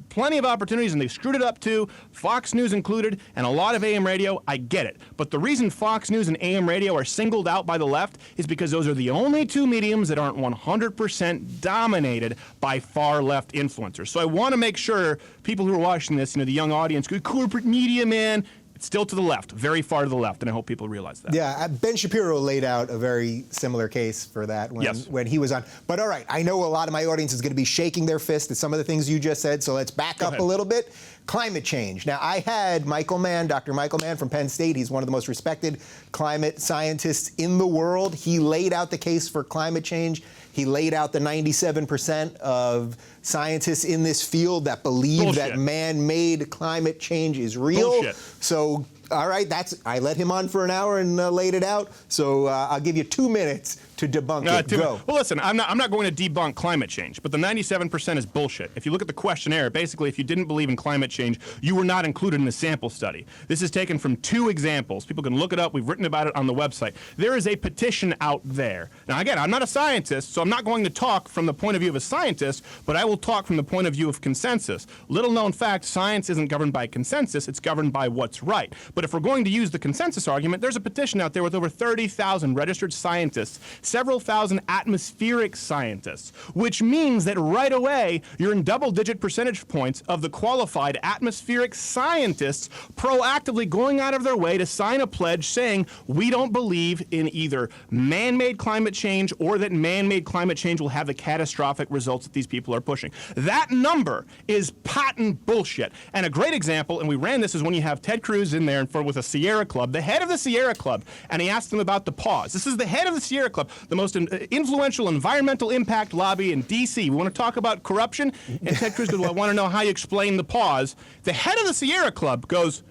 plenty of opportunities and they've screwed it up too, Fox News included, and a lot of AM radio. I get it. But the reason Fox News and AM radio are singled out by the left is because those are the only two mediums that aren't 100% dominated by far left influencers. So I want to make sure people who are watching this, the young audience, go, corporate media, man. It's still to the left, very far to the left, and I hope people realize that. Yeah, Ben Shapiro laid out a very similar case for that when he was on. But all right, I know a lot of my audience is going to be shaking their fist at some of the things you just said, so let's back up a little bit. Climate change. Now, I had Dr. Michael Mann from Penn State. He's one of the most respected climate scientists in the world. He laid out the case for climate change. He laid out the 97% of scientists in this field that believe that man-made climate change is real. Bullshit. So, all right, I let him on for an hour and laid it out. So I'll give you 2 minutes to debunk it. Go. Well, listen, I'm not going to debunk climate change, but the 97% is bullshit. If you look at the questionnaire, basically, if you didn't believe in climate change, you were not included in the sample study. This is taken from 2 examples. People can look it up. We've written about it on the website. There is a petition out there. Now, again, I'm not a scientist, so I'm not going to talk from the point of view of a scientist, but I will talk from the point of view of consensus. Little known fact, science isn't governed by consensus, it's governed by what's right. But if we're going to use the consensus argument, there's a petition out there with over 30,000 registered scientists, several thousand atmospheric scientists, which means that right away you're in double-digit percentage points of the qualified atmospheric scientists proactively going out of their way to sign a pledge saying we don't believe in either man-made climate change or that man-made climate change will have the catastrophic results that these people are pushing. That number is patent bullshit. And a great example, and we ran this, is when you have Ted Cruz in there with a Sierra Club, the head of the Sierra Club, and he asked them about the pause. This is the head of the Sierra Club, the most influential environmental impact lobby in D.C. We want to talk about corruption? And Ted Cruz goes, well, I want to know how you explain the pause. The head of the Sierra Club goes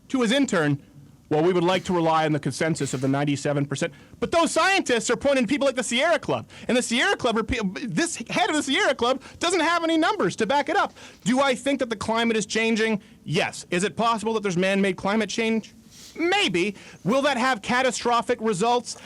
to his intern, well, we would like to rely on the consensus of the 97%. But those scientists are pointing to people like the Sierra Club. And the Sierra Club, this head of the Sierra Club doesn't have any numbers to back it up. Do I think that the climate is changing? Yes. Is it possible that there's man-made climate change? Maybe. Will that have catastrophic results?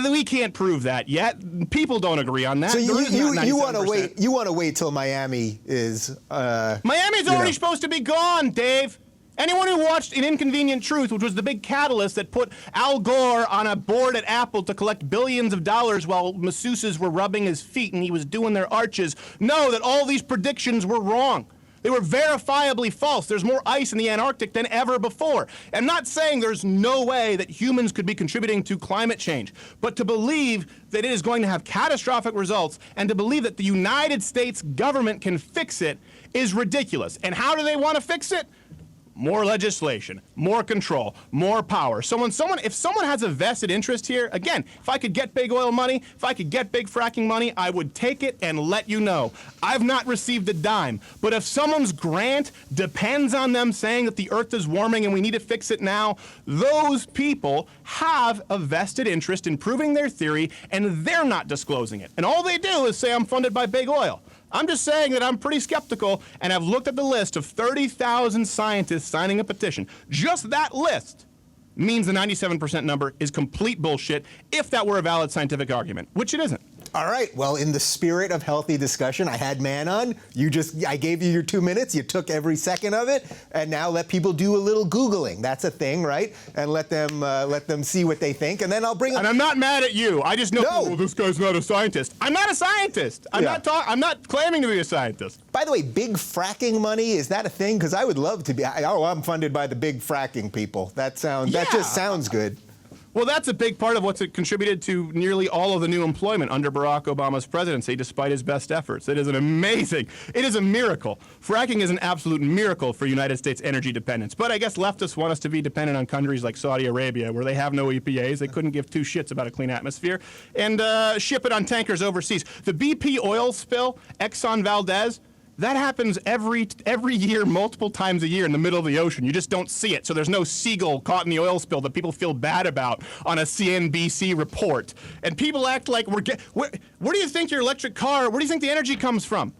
We can't prove that yet. People don't agree on that. So you want to wait? You want to wait till Miami is? Miami's already supposed to be gone, Dave. Anyone who watched An Inconvenient Truth, which was the big catalyst that put Al Gore on a board at Apple to collect billions of dollars while masseuses were rubbing his feet and he was doing their arches, know that all these predictions were wrong. They were verifiably false. There's more ice in the Antarctic than ever before. I'm not saying there's no way that humans could be contributing to climate change, but to believe that it is going to have catastrophic results and to believe that the United States government can fix it is ridiculous. And how do they want to fix it? More legislation, more control, more power. If someone has a vested interest here, again, if I could get big oil money, if I could get big fracking money, I would take it and let you know. I've not received a dime, but if someone's grant depends on them saying that the earth is warming and we need to fix it now, those people have a vested interest in proving their theory, and they're not disclosing it. And all they do is say, I'm funded by big oil. I'm just saying that I'm pretty skeptical, and I've looked at the list of 30,000 scientists signing a petition. Just that list means the 97% number is complete bullshit if that were a valid scientific argument, which it isn't. All right. Well, in the spirit of healthy discussion, I had man on. I gave you your 2 minutes. You took every second of it, and now let people do a little Googling. That's a thing, right? And let them see what they think, and then I'll bring up. And I'm not mad at you. I just know. No. Well, this guy's not a scientist. I'm not a scientist. I'm not claiming to be a scientist. By the way, big fracking money, is that a thing? Because I would love to be. I'm funded by the big fracking people. That just sounds good. Well, that's a big part of what's contributed to nearly all of the new employment under Barack Obama's presidency, despite his best efforts. It is a miracle. Fracking is an absolute miracle for United States energy dependence. But I guess leftists want us to be dependent on countries like Saudi Arabia, where they have no EPAs, they couldn't give two shits about a clean atmosphere, and ship it on tankers overseas. The BP oil spill, Exxon Valdez, that happens every year, multiple times a year in the middle of the ocean. You just don't see it. So there's no seagull caught in the oil spill that people feel bad about on a CNBC report. And people act like where do you think your electric car, where do you think the energy comes from?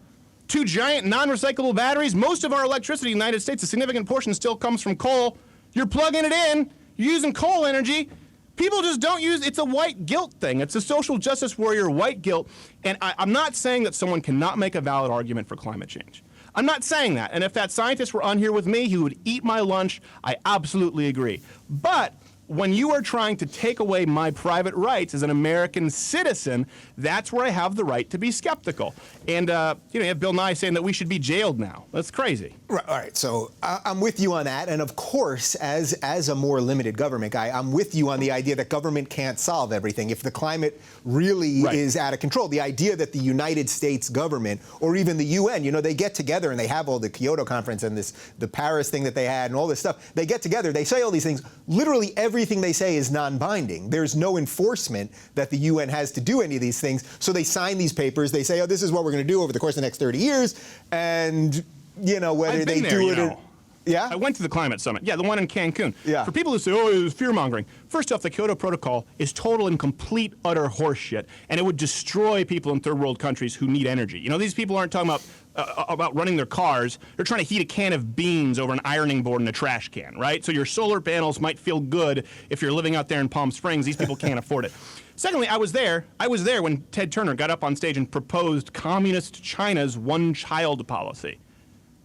Two giant non-recyclable batteries? Most of our electricity in the United States, a significant portion still comes from coal. You're plugging it in, you're using coal energy. People just don't use, it's a white guilt thing. It's a social justice warrior white guilt. And I'm not saying that someone cannot make a valid argument for climate change. I'm not saying that. And if that scientist were on here with me, he would eat my lunch. I absolutely agree. But when you are trying to take away my private rights as an American citizen, that's where I have the right to be skeptical. And, you have Bill Nye saying that we should be jailed now. That's crazy. Right, all right, so I'm with you on that. And of course, as a more limited government guy, I'm with you on the idea that government can't solve everything. If the climate really is out of control, the idea that the United States government or even the UN, they get together and they have all the Kyoto conference and the Paris thing that they had and all this stuff. They get together, they say all these things. Literally everything they say is non-binding. There's no enforcement that the UN has to do any of these things. So they sign these papers. They say, this is what we're going to do over the course of the next 30 years. And, whether they do it or... Yeah? I went to the climate summit. Yeah, the one in Cancun. Yeah. For people who say, it was fear-mongering. First off, the Kyoto Protocol is total and complete, utter horseshit, and it would destroy people in third world countries who need energy. These people aren't talking about running their cars. They're trying to heat a can of beans over an ironing board in a trash can, right? So your solar panels might feel good if you're living out there in Palm Springs. These people can't afford it. Secondly, I was there when Ted Turner got up on stage and proposed communist China's one-child policy.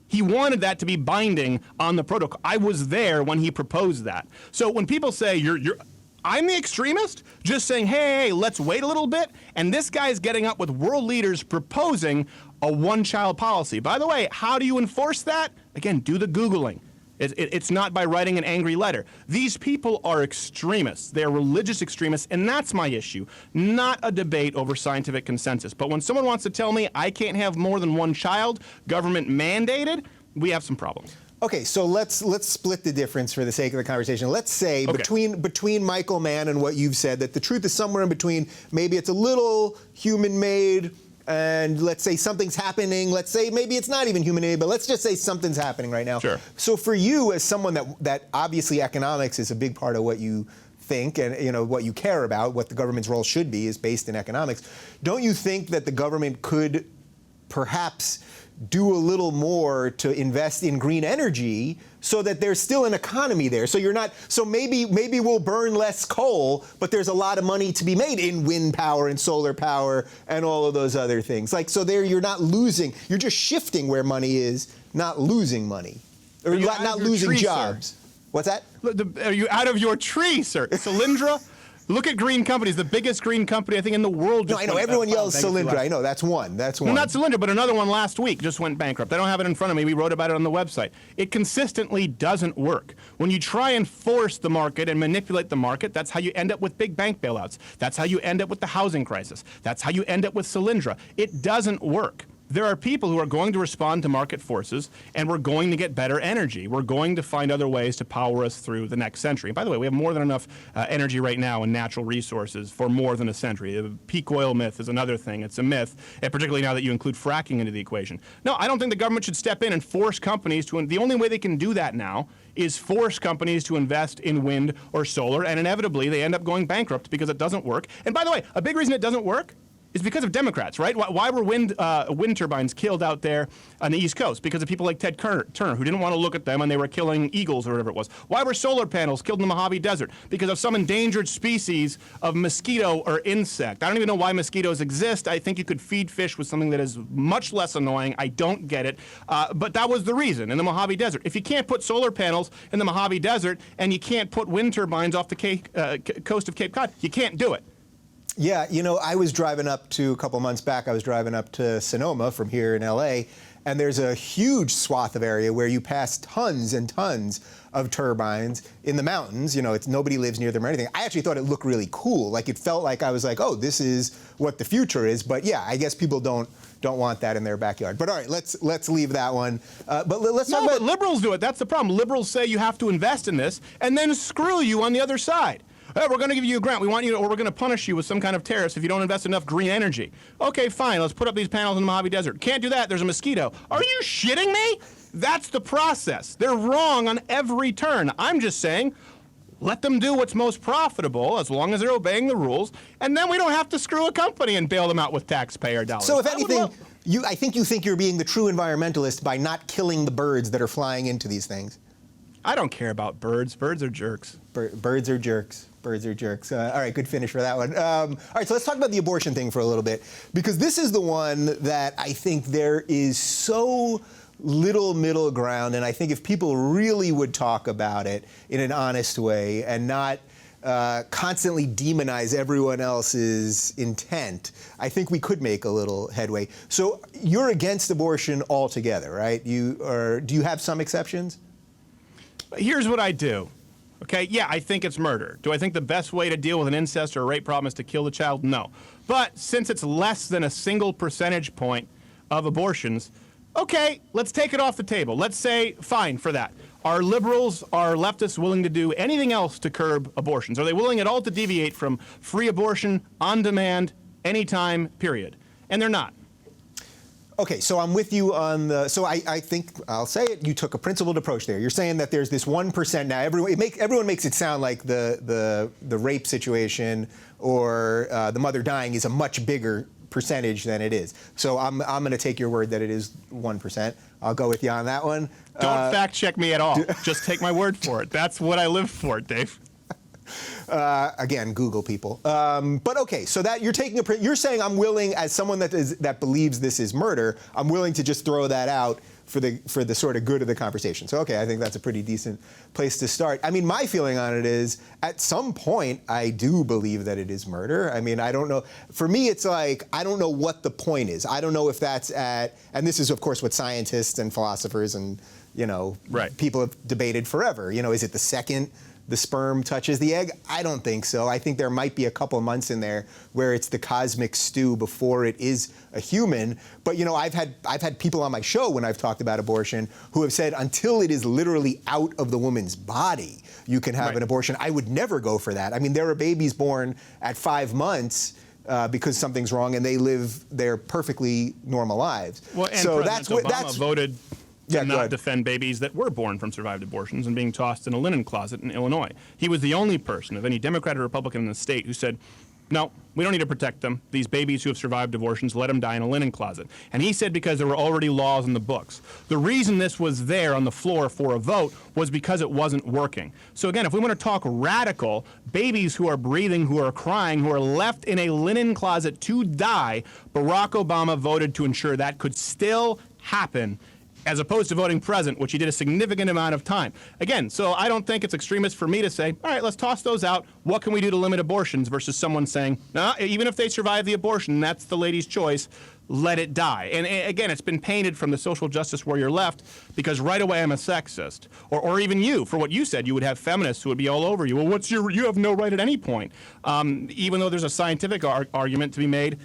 He wanted that to be binding on the protocol. I was there when he proposed that. So when people say I'm the extremist, just saying, hey, let's wait a little bit, and this guy's getting up with world leaders proposing a one-child policy. By the way, how do you enforce that? Again, do the Googling. It's not by writing an angry letter. These people are extremists. They're religious extremists, and that's my issue, not a debate over scientific consensus. But when someone wants to tell me I can't have more than one child, government mandated, we have some problems. Okay, so let's split the difference for the sake of the conversation. Let's say between Michael Mann and what you've said, that the truth is somewhere in between. Maybe it's a little human-made, and let's say something's happening. Let's say maybe it's not even human-made, but let's just say something's happening right now. Sure. So for you, as someone that obviously economics is a big part of what you think and what you care about, what the government's role should be is based in economics. Don't you think that the government could perhaps do a little more to invest in green energy so that there's still an economy there? So maybe we'll burn less coal, but there's a lot of money to be made in wind power and solar power and all of those other things. So there you're not losing, you're just shifting where money is, not losing money. Or not losing jobs. Sir? What's that? Are you out of your tree, sir? Solyndra? Look at green companies. The biggest green company, I think, in the world. No, I know. Everyone yells Solyndra. I know. That's one. No, not Solyndra, but another one last week just went bankrupt. I don't have it in front of me. We wrote about it on the website. It consistently doesn't work. When you try and force the market and manipulate the market, that's how you end up with big bank bailouts. That's how you end up with the housing crisis. That's how you end up with Solyndra. It doesn't work. There are people who are going to respond to market forces, and we're going to get better energy. We're going to find other ways to power us through the next century. And by the way, we have more than enough energy right now and natural resources for more than a century. The peak oil myth is another thing. It's a myth, and particularly now that you include fracking into the equation. No, I don't think the government should step in and force companies to. The only way they can do that now is force companies to invest in wind or solar, and inevitably they end up going bankrupt because it doesn't work. And by the way, a big reason it doesn't work is because of Democrats, right? Why were wind turbines killed out there on the East Coast? Because of people like Ted Turner, who didn't want to look at them and they were killing eagles or whatever it was. Why were solar panels killed in the Mojave Desert? Because of some endangered species of mosquito or insect. I don't even know why mosquitoes exist. I think you could feed fish with something that is much less annoying. I don't get it. But that was the reason in the Mojave Desert. If you can't put solar panels in the Mojave Desert and you can't put wind turbines off the coast of Cape Cod, you can't do it. Yeah, you know, I was driving up to, a couple months back, I was driving up to Sonoma from here in LA, and there's a huge swath of area where you pass tons and tons of turbines in the mountains. You know, nobody lives near them or anything. I actually thought it looked really cool. Like, it felt like I was like, oh, this is what the future is. But yeah, I guess people don't want that in their backyard. But all right, let's leave that one. But let's talk about. But liberals do it. That's the problem. Liberals say you have to invest in this, and then screw you on the other side. Hey, we're going to give you a grant. We want you, or we're going to punish you with some kind of tariffs if you don't invest enough green energy. Okay, fine. Let's put up these panels in the Mojave Desert. Can't do that. There's a mosquito. Are you shitting me? That's the process. They're wrong on every turn. I'm just saying, let them do what's most profitable as long as they're obeying the rules, and then we don't have to screw a company and bail them out with taxpayer dollars. So if anything, I think you think you're being the true environmentalist by not killing the birds that are flying into these things. I don't care about birds. Birds are jerks. Birds are jerks. Birds are jerks. All right, good finish for that one. All right, so let's talk about the abortion thing for a little bit, because this is the one that I think there is so little middle ground, and I think if people really would talk about it in an honest way and not constantly demonize everyone else's intent, I think we could make a little headway. So you're against abortion altogether, right? Do you have some exceptions? Here's what I do. Okay, yeah, I think it's murder. Do I think the best way to deal with an incest or a rape problem is to kill the child? No. But since it's less than a single percentage point of abortions, okay, let's take it off the table. Let's say, fine for that. Are liberals, are leftists willing to do anything else to curb abortions? Are they willing at all to deviate from free abortion, on demand, anytime, period? And they're not. Okay, so I'm with you on the. So I think I'll say it. You took a principled approach there. You're saying that there's this 1% now. Everyone makes it sound like the rape situation or the mother dying is a much bigger percentage than it is. So I'm going to take your word that it is 1%. I'll go with you on that one. Don't fact check me at all. Just take my word for it. That's what I live for, Dave. Again, Google people. But okay, so that you're saying I'm willing, as someone that believes this is murder, I'm willing to just throw that out for the sort of good of the conversation. So okay, I think that's a pretty decent place to start. I mean, my feeling on it is, at some point, I do believe that it is murder. I mean, I don't know. For me, it's like, I don't know what the point is. I don't know if that's and this is of course what scientists and philosophers and people have debated forever. Is it the second the sperm touches the egg? I don't think so. I think there might be a couple months in there where it's the cosmic stew before it is a human. But I've had people on my show when I've talked about abortion who have said until it is literally out of the woman's body, you can have an abortion. I would never go for that. I mean, there are babies born at 5 months because something's wrong, and they live their perfectly normal lives. Well, and so President Obama voted to not defend babies that were born from survived abortions and being tossed in a linen closet in Illinois. He was the only person of any Democrat or Republican in the state who said, no, we don't need to protect them. These babies who have survived abortions, let them die in a linen closet. And he said because there were already laws in the books. The reason this was there on the floor for a vote was because it wasn't working. So again, if we want to talk radical, babies who are breathing, who are crying, who are left in a linen closet to die, Barack Obama voted to ensure that could still happen as opposed to voting present, which he did a significant amount of time. Again, so I don't think it's extremist for me to say, all right, let's toss those out. What can we do to limit abortions versus someone saying, no, even if they survive the abortion, that's the lady's choice, let it die. And again, it's been painted from the social justice warrior left because right away I'm a sexist. Or even you, for what you said, you would have feminists who would be all over you. Well, you have no right at any point. Even though there's a scientific argument to be made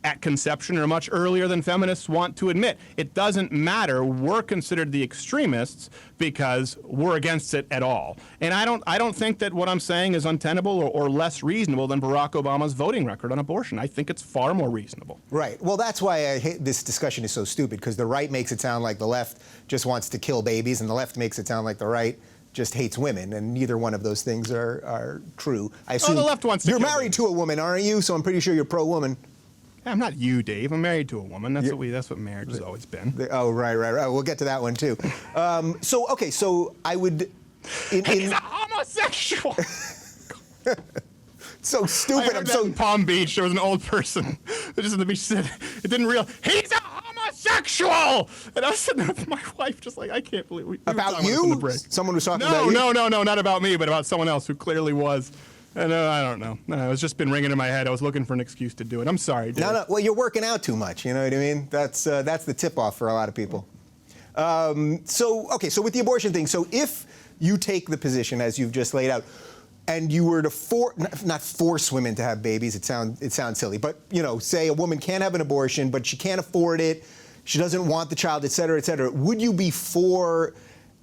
at conception or much earlier than feminists want to admit. It doesn't matter. We're considered the extremists because we're against it at all. And I don't think that what I'm saying is untenable or less reasonable than Barack Obama's voting record on abortion. I think it's far more reasonable. Right. Well, that's why I hate this discussion is so stupid, because the right makes it sound like the left just wants to kill babies, and the left makes it sound like the right just hates women, and neither one of those things are true. I assume the left wants to you're kill married to a woman, aren't you? So I'm pretty sure you're pro-woman. I'm not you, Dave. I'm married to a woman. That's what marriage has always been. Right. We'll get to that one too. So I would. He's a homosexual. So stupid. I'm so in Palm Beach. There was an old person who just on the beach said it didn't realize he's a homosexual. And I was sitting there with my wife, just like, I can't believe we about you. Someone was talking about you. No, not about me, but about someone else who clearly was. And I don't know. No, it's just been ringing in my head. I was looking for an excuse to do it. I'm sorry, Dave. No. Well, you're working out too much. You know what I mean? That's the tip-off for a lot of people. So with the abortion thing, so if you take the position as you've just laid out, and you were to not force women to have babies, it sounds silly, but say a woman can't have an abortion, but she can't afford it, she doesn't want the child, et cetera, would you be for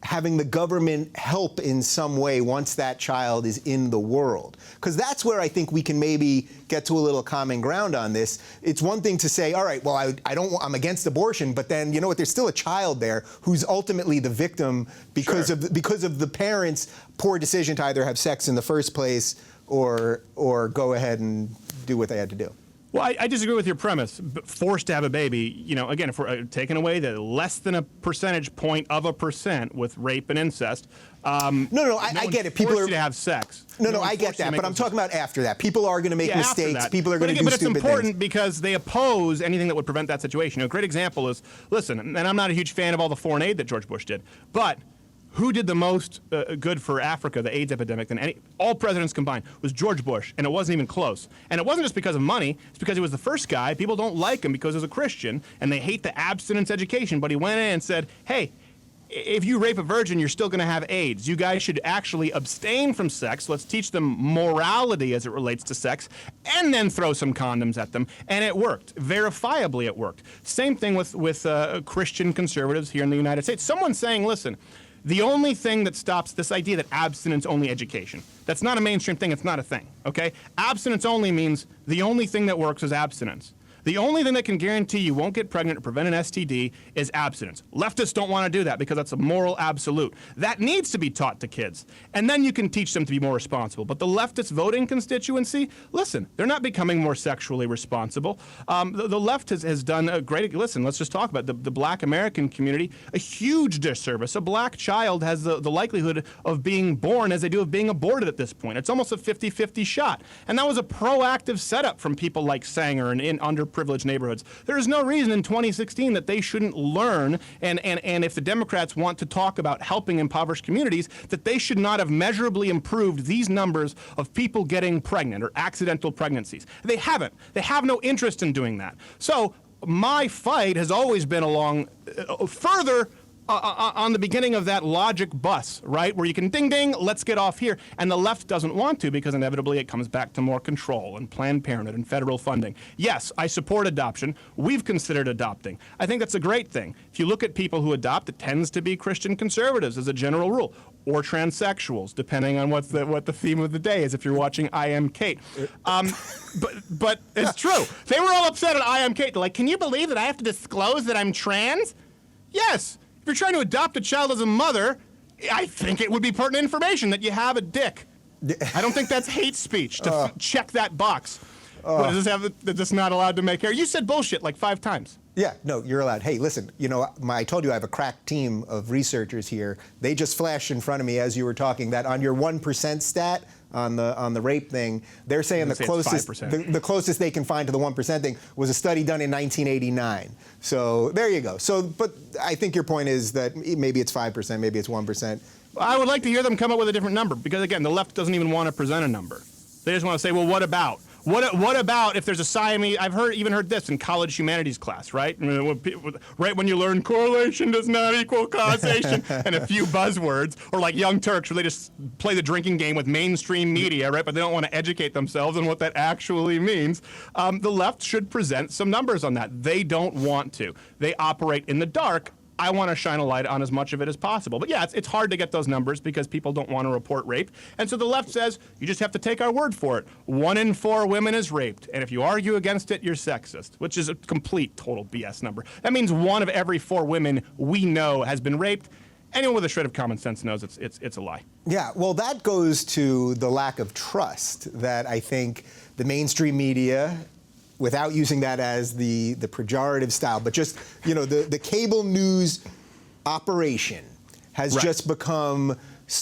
having the government help in some way once that child is in the world? Because that's where I think we can maybe get to a little common ground on this. It's one thing to say, all right, well, I'm against abortion, but then you know what? There's still a child there who's ultimately the victim because of the parents' poor decision to either have sex in the first place or go ahead and do what they had to do. Well, I disagree with your premise. Forced to have a baby, again, if we're taking away the less than a percentage point of a percent with rape and incest. No, I get it. People are to have sex. No, I get that. But I'm talking about after that. People are going to make mistakes. People are going to do stupid things. But it's important because they oppose anything that would prevent that situation. A great example is, listen, and I'm not a huge fan of all the foreign aid that George Bush did, but who did the most good for Africa, the AIDS epidemic, than all presidents combined, was George Bush, and it wasn't even close. And it wasn't just because of money, it's because he was the first guy. People don't like him because he's a Christian, and they hate the abstinence education, but he went in and said, hey, if you rape a virgin, you're still going to have AIDS. You guys should actually abstain from sex. Let's teach them morality as it relates to sex, and then throw some condoms at them. And it worked. Verifiably, it worked. Same thing with Christian conservatives here in the United States. Someone's saying, listen, the only thing that stops this idea that abstinence only education, that's not a mainstream thing, it's not a thing, okay? Abstinence only means the only thing that works is abstinence. The only thing that can guarantee you won't get pregnant or prevent an STD is abstinence. Leftists don't want to do that because that's a moral absolute. That needs to be taught to kids. And then you can teach them to be more responsible. But the leftist voting constituency, listen, they're not becoming more sexually responsible. The left has done a great, listen, let's just talk about the black American community, a huge disservice. A black child has the likelihood of being born as they do of being aborted at this point. It's almost a 50-50 shot. And that was a proactive setup from people like Sanger and in underprivileged neighborhoods. There is no reason in 2016 that they shouldn't learn, and if the Democrats want to talk about helping impoverished communities, that they should not have measurably improved these numbers of people getting pregnant or accidental pregnancies. They haven't. They have no interest in doing that. So my fight has always been along further on the beginning of that logic bus, right? Where you can ding, ding, let's get off here. And the left doesn't want to because inevitably it comes back to more control and Planned Parenthood and federal funding. Yes, I support adoption. We've considered adopting. I think that's a great thing. If you look at people who adopt, it tends to be Christian conservatives as a general rule, or transsexuals, depending on what the theme of the day is if you're watching I Am Kate. But it's true. They were all upset at I Am Kate. They're like, can you believe that I have to disclose that I'm trans? Yes. If you're trying to adopt a child as a mother, I think it would be pertinent information that you have a dick. I don't think that's hate speech to check that box. What, does this not allowed to make hair? You said bullshit like 5 times. Yeah, no, you're allowed. Hey, listen, I told you I have a crack team of researchers here. They just flashed in front of me as you were talking that on your 1% stat, on the rape thing. They're saying the closest they can find to the 1% thing was a study done in 1989. So there you go. So, but I think your point is that maybe it's 5%, maybe it's 1%. I would like to hear them come up with a different number, because again, the left doesn't even want to present a number. They just want to say, well, what about? What about if there's a Siamese? I've even heard this in college humanities class, right? Right when you learn correlation does not equal causation, and a few buzzwords, or like Young Turks, where they just play the drinking game with mainstream media, right? But they don't want to educate themselves on what that actually means. The left should present some numbers on that. They don't want to. They operate in the dark. I want to shine a light on as much of it as possible. But yeah, it's hard to get those numbers because people don't want to report rape. And so the left says, you just have to take our word for it. 1 in 4 women is raped. And if you argue against it, you're sexist, which is a complete, total BS number. That means 1 of every 4 women we know has been raped. Anyone with a shred of common sense knows it's a lie. Yeah, well, that goes to the lack of trust that I think the mainstream media, without using that as the pejorative style, but just, the cable news operation has just become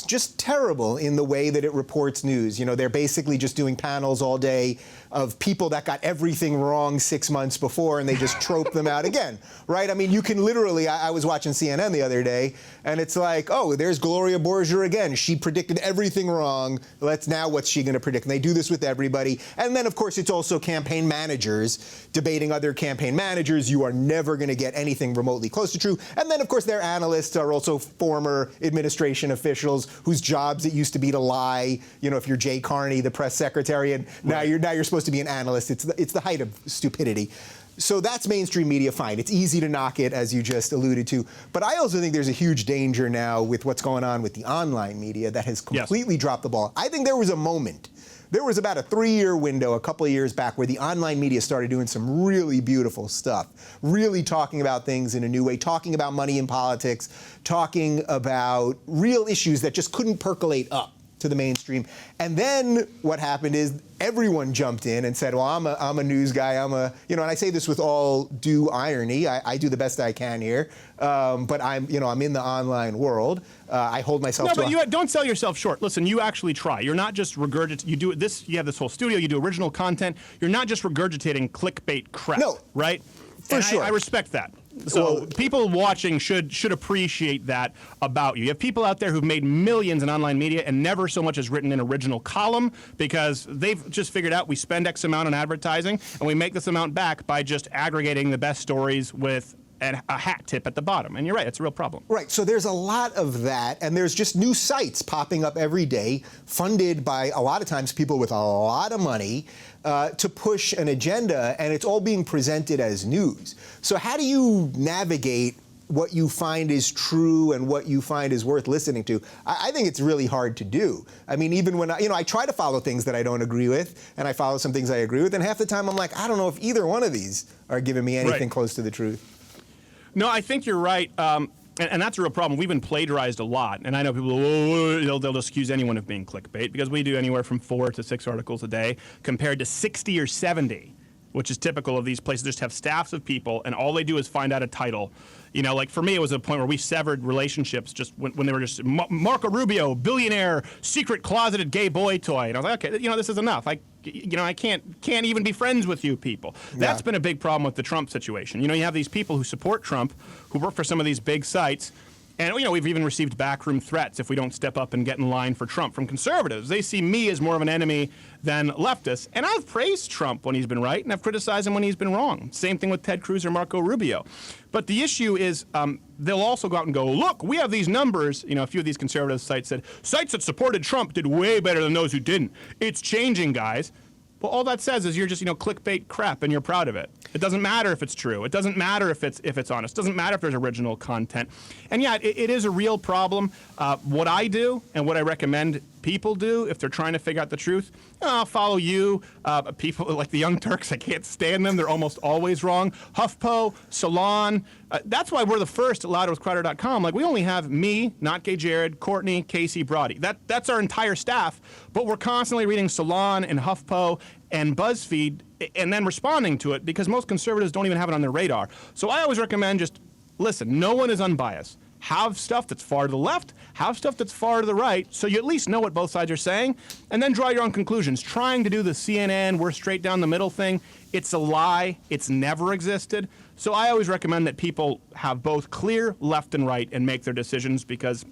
just terrible in the way that it reports news. They're basically just doing panels all day of people that got everything wrong 6 months before, and they just trope them out again, right? I mean, you can literally, I was watching CNN the other day, and it's like, oh, there's Gloria Borger again. She predicted everything wrong. What's she going to predict? And they do this with everybody. And then, of course, it's also campaign managers debating other campaign managers. You are never going to get anything remotely close to true. And then, of course, their analysts are also former administration officials whose jobs it used to be to lie. If you're Jay Carney, the press secretary, and now you're supposed to be an analyst. It's the height of stupidity. So that's mainstream media, fine. It's easy to knock it, as you just alluded to. But I also think there's a huge danger now with what's going on with the online media that has completely dropped the ball. I think there was a moment. There was about a 3-year window a couple of years back where the online media started doing some really beautiful stuff, really talking about things in a new way, talking about money in politics, talking about real issues that just couldn't percolate up to the mainstream. And then what happened is everyone jumped in and said, well, I'm a news guy. and I say this with all due irony. I do the best I can here. But I'm in the online world. I hold myself to but don't sell yourself short. Listen, you actually try. You're not just regurgitating. You have this whole studio, you do original content. You're not just regurgitating clickbait crap. No. Right? For sure. I respect that. So people watching should appreciate that about you. You have people out there who've made millions in online media and never so much as written an original column because they've just figured out we spend X amount on advertising and we make this amount back by just aggregating the best stories with a hat tip at the bottom. And you're right, it's a real problem. Right, so there's a lot of that, and there's just new sites popping up every day, funded by a lot of times people with a lot of money to push an agenda, and it's all being presented as news. So how do you navigate what you find is true and what you find is worth listening to? I think it's really hard to do. I mean, even when I try to follow things that I don't agree with, and I follow some things I agree with, and half the time I'm like, I don't know if either one of these are giving me anything close to the truth. No, I think you're right, and that's a real problem. We've been plagiarized a lot, and I know people, they'll excuse anyone of being clickbait because we do anywhere from 4 to 6 articles a day compared to 60 or 70, which is typical of these places. Just have staffs of people, and all they do is find out a title. Like for me, it was a point where we severed relationships just when they were just Marco Rubio, billionaire, secret closeted gay boy toy. And I was like, okay, this is enough. I can't even be friends with you people. That's been a big problem with the Trump situation. You have these people who support Trump, who work for some of these big sites. And, we've even received backroom threats if we don't step up and get in line for Trump from conservatives. They see me as more of an enemy than leftists. And I've praised Trump when he's been right, and I've criticized him when he's been wrong. Same thing with Ted Cruz or Marco Rubio. But the issue is they'll also go out and go, look, we have these numbers. A few of these conservative sites said, sites that supported Trump did way better than those who didn't. It's changing, guys. Well, all that says is you're just, clickbait crap, and you're proud of it. It doesn't matter if it's true. It doesn't matter if it's honest. It doesn't matter if there's original content. And yeah, it is a real problem. What I do and what I recommend people do if they're trying to figure out the truth, I'll follow you. People like the Young Turks, I can't stand them. They're almost always wrong. HuffPo, Salon. That's why we're the first at louderwithcrowder.com. Like, we only have me, Not Gay Jared, Courtney, Casey, Brody. That's our entire staff. But we're constantly reading Salon and HuffPo and BuzzFeed and then responding to it because most conservatives don't even have it on their radar. So I always recommend just listen. No one is unbiased. have stuff that's far to the left, have stuff that's far to the right, so you at least know what both sides are saying, and then draw your own conclusions. Trying to do the CNN, we're straight down the middle thing, it's a lie. It's never existed. So I always recommend that people have both clear left and right and make their decisions, because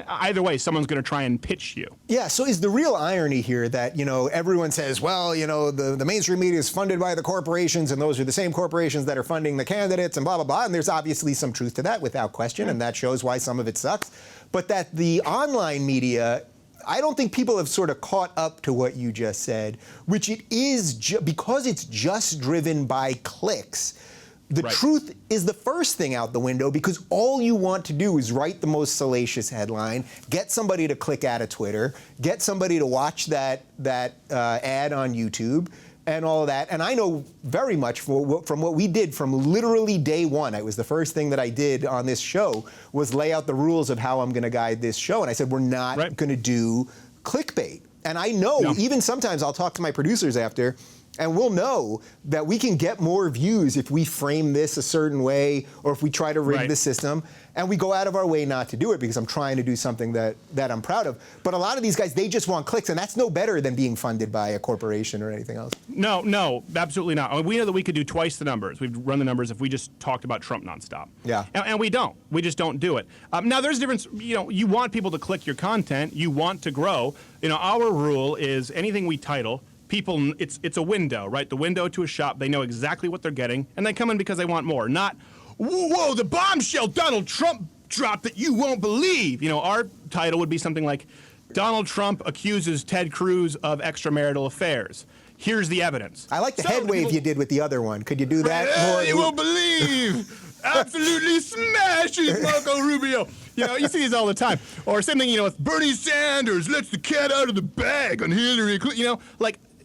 either way, someone's going to try and pitch you. Yeah, so is the real irony here that, everyone says, well, the mainstream media is funded by the corporations, and those are the same corporations that are funding the candidates and blah, blah, blah. And there's obviously some truth to that without question, and that shows why some of it sucks. But that the online media, I don't think people have sort of caught up to what you just said, which it is because it's just driven by clicks. The truth is the first thing out the window, because all you want to do is write the most salacious headline, get somebody to click out of Twitter, get somebody to watch that ad on YouTube, and all of that. And I know very much from what we did from literally day one. It was the first thing that I did on this show, was lay out the rules of how I'm going to guide this show. And I said, we're not going to do clickbait. And I know, even sometimes I'll talk to my producers after, and we'll know that we can get more views if we frame this a certain way, or if we try to rig the system. And we go out of our way not to do it, because I'm trying to do something that I'm proud of. But a lot of these guys, they just want clicks, and that's no better than being funded by a corporation or anything else. No, absolutely not. I mean, we know that we could do twice the numbers. We've run the numbers if we just talked about Trump nonstop. Yeah. And we don't. We just don't do it. Now, there's a difference. You want people to click your content. You want to grow. Our rule is anything we title, people, it's a window, right? The window to a shop. They know exactly what they're getting, and they come in because they want more. Not, whoa, the bombshell Donald Trump dropped that you won't believe. Our title would be something like, Donald Trump accuses Ted Cruz of extramarital affairs. Here's the evidence. I like the head wave you did with the other one. Could you do that more? You won't believe. Absolutely smashes Marco Rubio. You see these all the time. Or something, if Bernie Sanders lets the cat out of the bag on Hillary Clinton,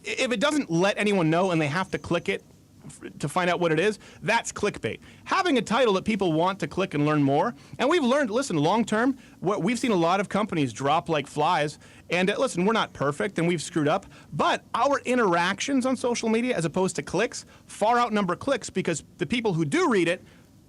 if it doesn't let anyone know and they have to click it to find out what it is, that's clickbait. Having a title that people want to click and learn more, and we've learned, listen, long term, we've seen a lot of companies drop like flies, and listen, we're not perfect and we've screwed up, but our interactions on social media as opposed to clicks far outnumber clicks, because the people who do read it,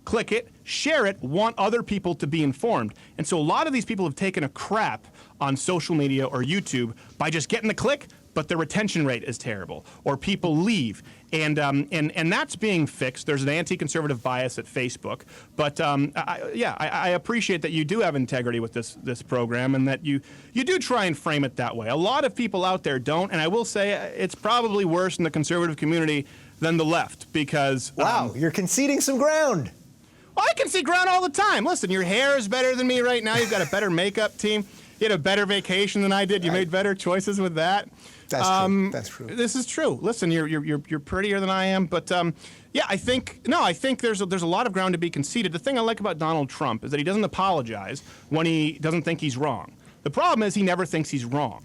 click it, share it, want other people to be informed. And so a lot of these people have taken a crap on social media or YouTube by just getting the click, but the retention rate is terrible, or people leave. And that's being fixed. There's an anti-conservative bias at Facebook. But I appreciate that you do have integrity with this program, and that you do try and frame it that way. A lot of people out there don't, and I will say it's probably worse in the conservative community than the left, because... Wow, you're conceding some ground. Well, I concede ground all the time. Listen, your hair is better than me right now. You've got a better makeup team. You had a better vacation than I did. You made better choices with that. That's true. That's true. This is true. Listen, you're prettier than I am, but I think there's a lot of ground to be conceded. The thing I like about Donald Trump is that he doesn't apologize when he doesn't think he's wrong. The problem is he never thinks he's wrong.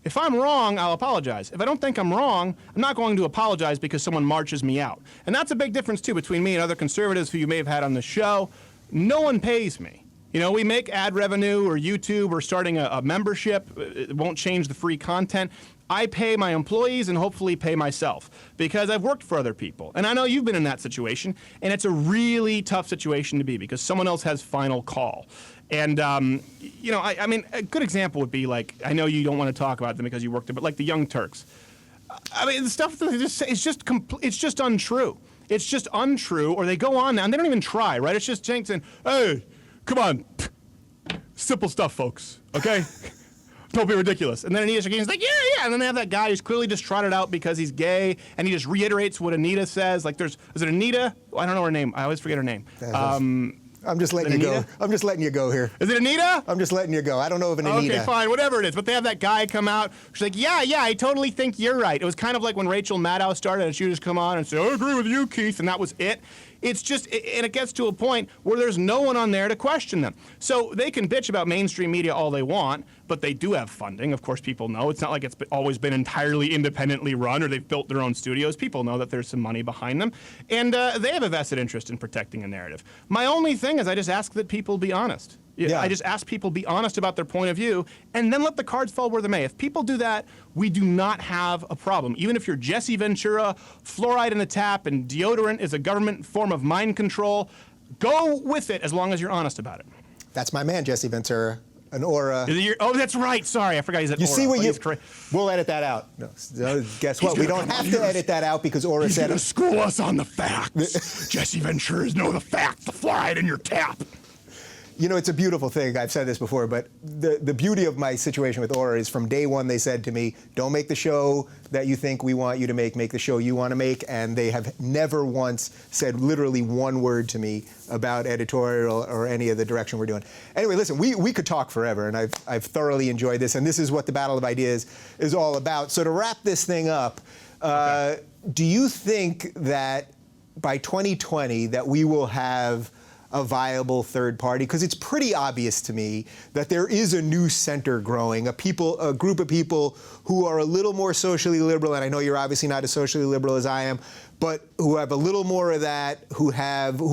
If I'm wrong, I'll apologize. If I don't think I'm wrong, I'm not going to apologize because someone marches me out. And that's a big difference too between me and other conservatives who you may have had on the show. No one pays me. We make ad revenue, or YouTube, or starting a membership. It won't change the free content. I pay my employees and hopefully pay myself, because I've worked for other people. And I know you've been in that situation, and it's a really tough situation to be, because someone else has final call. And, I mean, a good example would be, like, I know you don't want to talk about them because you worked there, but like the Young Turks. I mean, the stuff that they just say is it's just untrue. It's just untrue, or they go on now, and they don't even try, right? It's just saying, hey, come on, simple stuff, folks, okay? Don't be ridiculous. And then Anita's like, yeah. And then they have that guy who's clearly just trotted out because he's gay, and he just reiterates what Anita says. Like, is it Anita? I don't know her name. I always forget her name. I'm just letting you go. I'm just letting you go here. Is it Anita? I'm just letting you go. I don't know of an Anita. Okay, fine, whatever it is. But they have that guy come out. She's like, yeah, I totally think you're right. It was kind of like when Rachel Maddow started, and she would just come on and say, I agree with you, Keith, and that was it. It's just, and it gets to a point where there's no one on there to question them. So they can bitch about mainstream media all they want, but they do have funding. Of course, people know. It's not like it's always been entirely independently run, or they've built their own studios. People know that there's some money behind them, and they have a vested interest in protecting a narrative. My only thing is I just ask that people be honest. Yeah. I just ask people be honest about their point of view, and then let the cards fall where they may. If people do that, we do not have a problem. Even if you're Jesse Ventura, fluoride in the tap, and deodorant is a government form of mind control, go with it as long as you're honest about it. That's my man, Jesse Ventura. An aura. Oh, that's right. Sorry, I forgot he's an aura. You see what you... Correct. We'll edit that out. No, guess what? We don't have to edit that out because aura said... He's going to school us on the facts. Jesse Ventura's know the facts. The fluoride in your tap. You know, it's a beautiful thing. I've said this before, but the beauty of my situation with Aura is from day one they said to me, don't make the show that you think we want you to make the show you want to make, and they have never once said literally one word to me about editorial or any of the direction we're doing. Anyway, listen, we could talk forever, and I've thoroughly enjoyed this, and this is what the Battle of Ideas is all about. So to wrap this thing up, do you think that by 2020 that we will have a viable third party? Because it's pretty obvious to me that there is a new center growing, a group of people who are a little more socially liberal, and I know you're obviously not as socially liberal as I am, but who have a little more of that, who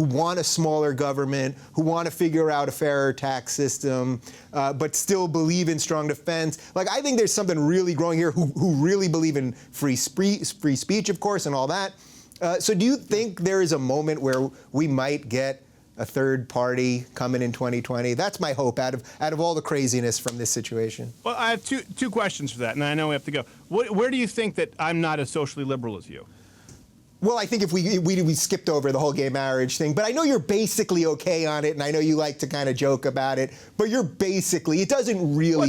want a smaller government, who want to figure out a fairer tax system, but still believe in strong defense. Like, I think there's something really growing here who really believe in free speech, of course, and all that. So do you think there is a moment where we might get a third party coming in 2020? That's my hope out of all the craziness from this situation. Well, I have two questions for that, and I know we have to go. Where do you think that I'm not as socially liberal as you? Well, I think if we skipped over the whole gay marriage thing, but I know you're basically okay on it, and I know you like to kind of joke about it, but you're basically, it doesn't really... Well,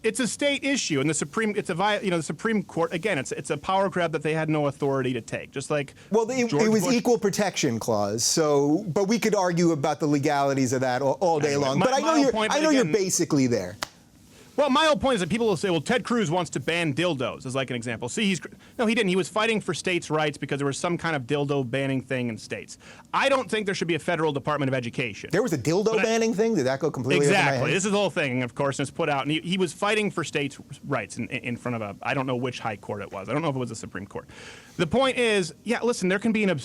it's a state issue, and the Supreme Court, again, it's a power grab that they had no authority to take, just like it was equal protection clause. So, but we could argue about the legalities of that all day long. But I know you're basically there. Well, my whole point is that people will say, well, Ted Cruz wants to ban dildos, as like an example. See, no, he didn't. He was fighting for states' rights because there was some kind of dildo banning thing in states. I don't think there should be a federal Department of Education. There was a dildo banning thing? Did that go completely over my head? Exactly. This is the whole thing, of course, and it's put out. And he was fighting for states' rights in front of I don't know which high court it was. I don't know if it was the Supreme Court. The point is, yeah, listen, there can be a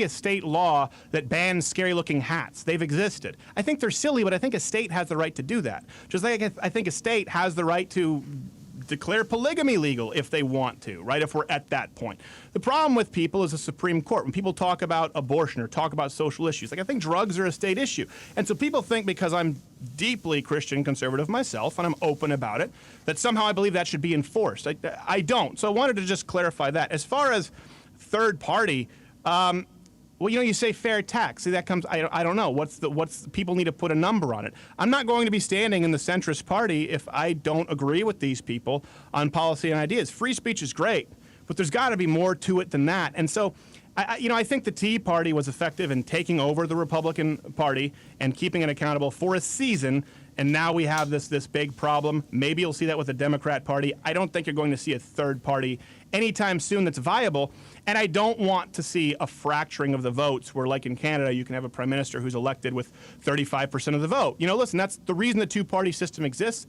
state law that bans scary-looking hats. They've existed. I think they're silly, but I think a state has the right to do that. Just like I think a state has the right to declare polygamy legal if they want to, right, if we're at that point. The problem with people is the Supreme Court. When people talk about abortion or talk about social issues, like I think drugs are a state issue. And so people think because I'm deeply Christian conservative myself and I'm open about it, that somehow I believe that should be enforced. I don't. So I wanted to just clarify that. As far as third party, well, you say fair tax. See, that comes. I don't know. People need to put a number on it. I'm not going to be standing in the centrist party if I don't agree with these people on policy and ideas. Free speech is great, but there's got to be more to it than that. And so, I think the Tea Party was effective in taking over the Republican Party and keeping it accountable for a season. And now we have this big problem. Maybe you'll see that with the Democrat Party. I don't think you're going to see a third party anytime soon that's viable. And I don't want to see a fracturing of the votes where, like in Canada, you can have a prime minister who's elected with 35% of the vote. Listen, that's the reason the two-party system exists.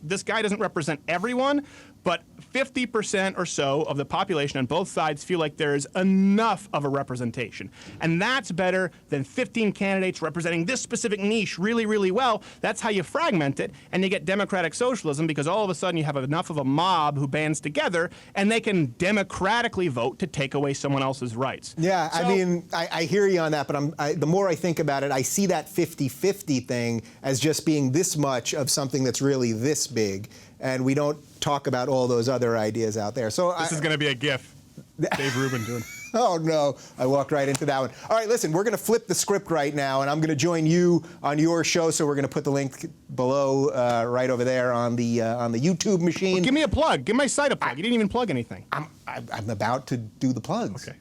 This guy doesn't represent everyone, but 50% or so of the population on both sides feel like there is enough of a representation. And that's better than 15 candidates representing this specific niche really, really well. That's how you fragment it, and you get democratic socialism because all of a sudden you have enough of a mob who bands together, and they can democratically vote to take away someone else's rights. Yeah, so, I mean, I hear you on that, but the more I think about it, I see that 50-50 thing as just being this much of something that's really this big, and we don't talk about all those other ideas out there. So this is going to be a GIF. Dave Rubin doing. Oh, no. I walked right into that one. All right, listen, we're going to flip the script right now, and I'm going to join you on your show, so we're going to put the link below right over there on the YouTube machine. Well, give me a plug. Give my site a plug. You didn't even plug anything. I'm about to do the plugs. Okay.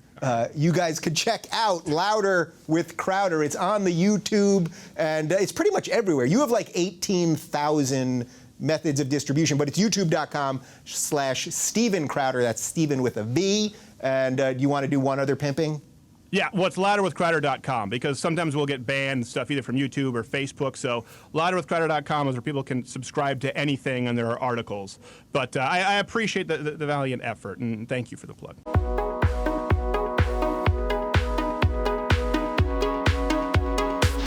You guys could check out Louder with Crowder. It's on the YouTube, and it's pretty much everywhere. You have like 18,000 methods of distribution, but it's youtube.com/Steven Crowder. That's Steven with a V. And do you want to do one other pimping? Yeah, well, it's louderwithcrowder.com because sometimes we'll get banned stuff either from YouTube or Facebook. So louderwithcrowder.com is where people can subscribe to anything and there are articles. But I appreciate the valiant effort, and thank you for the plug.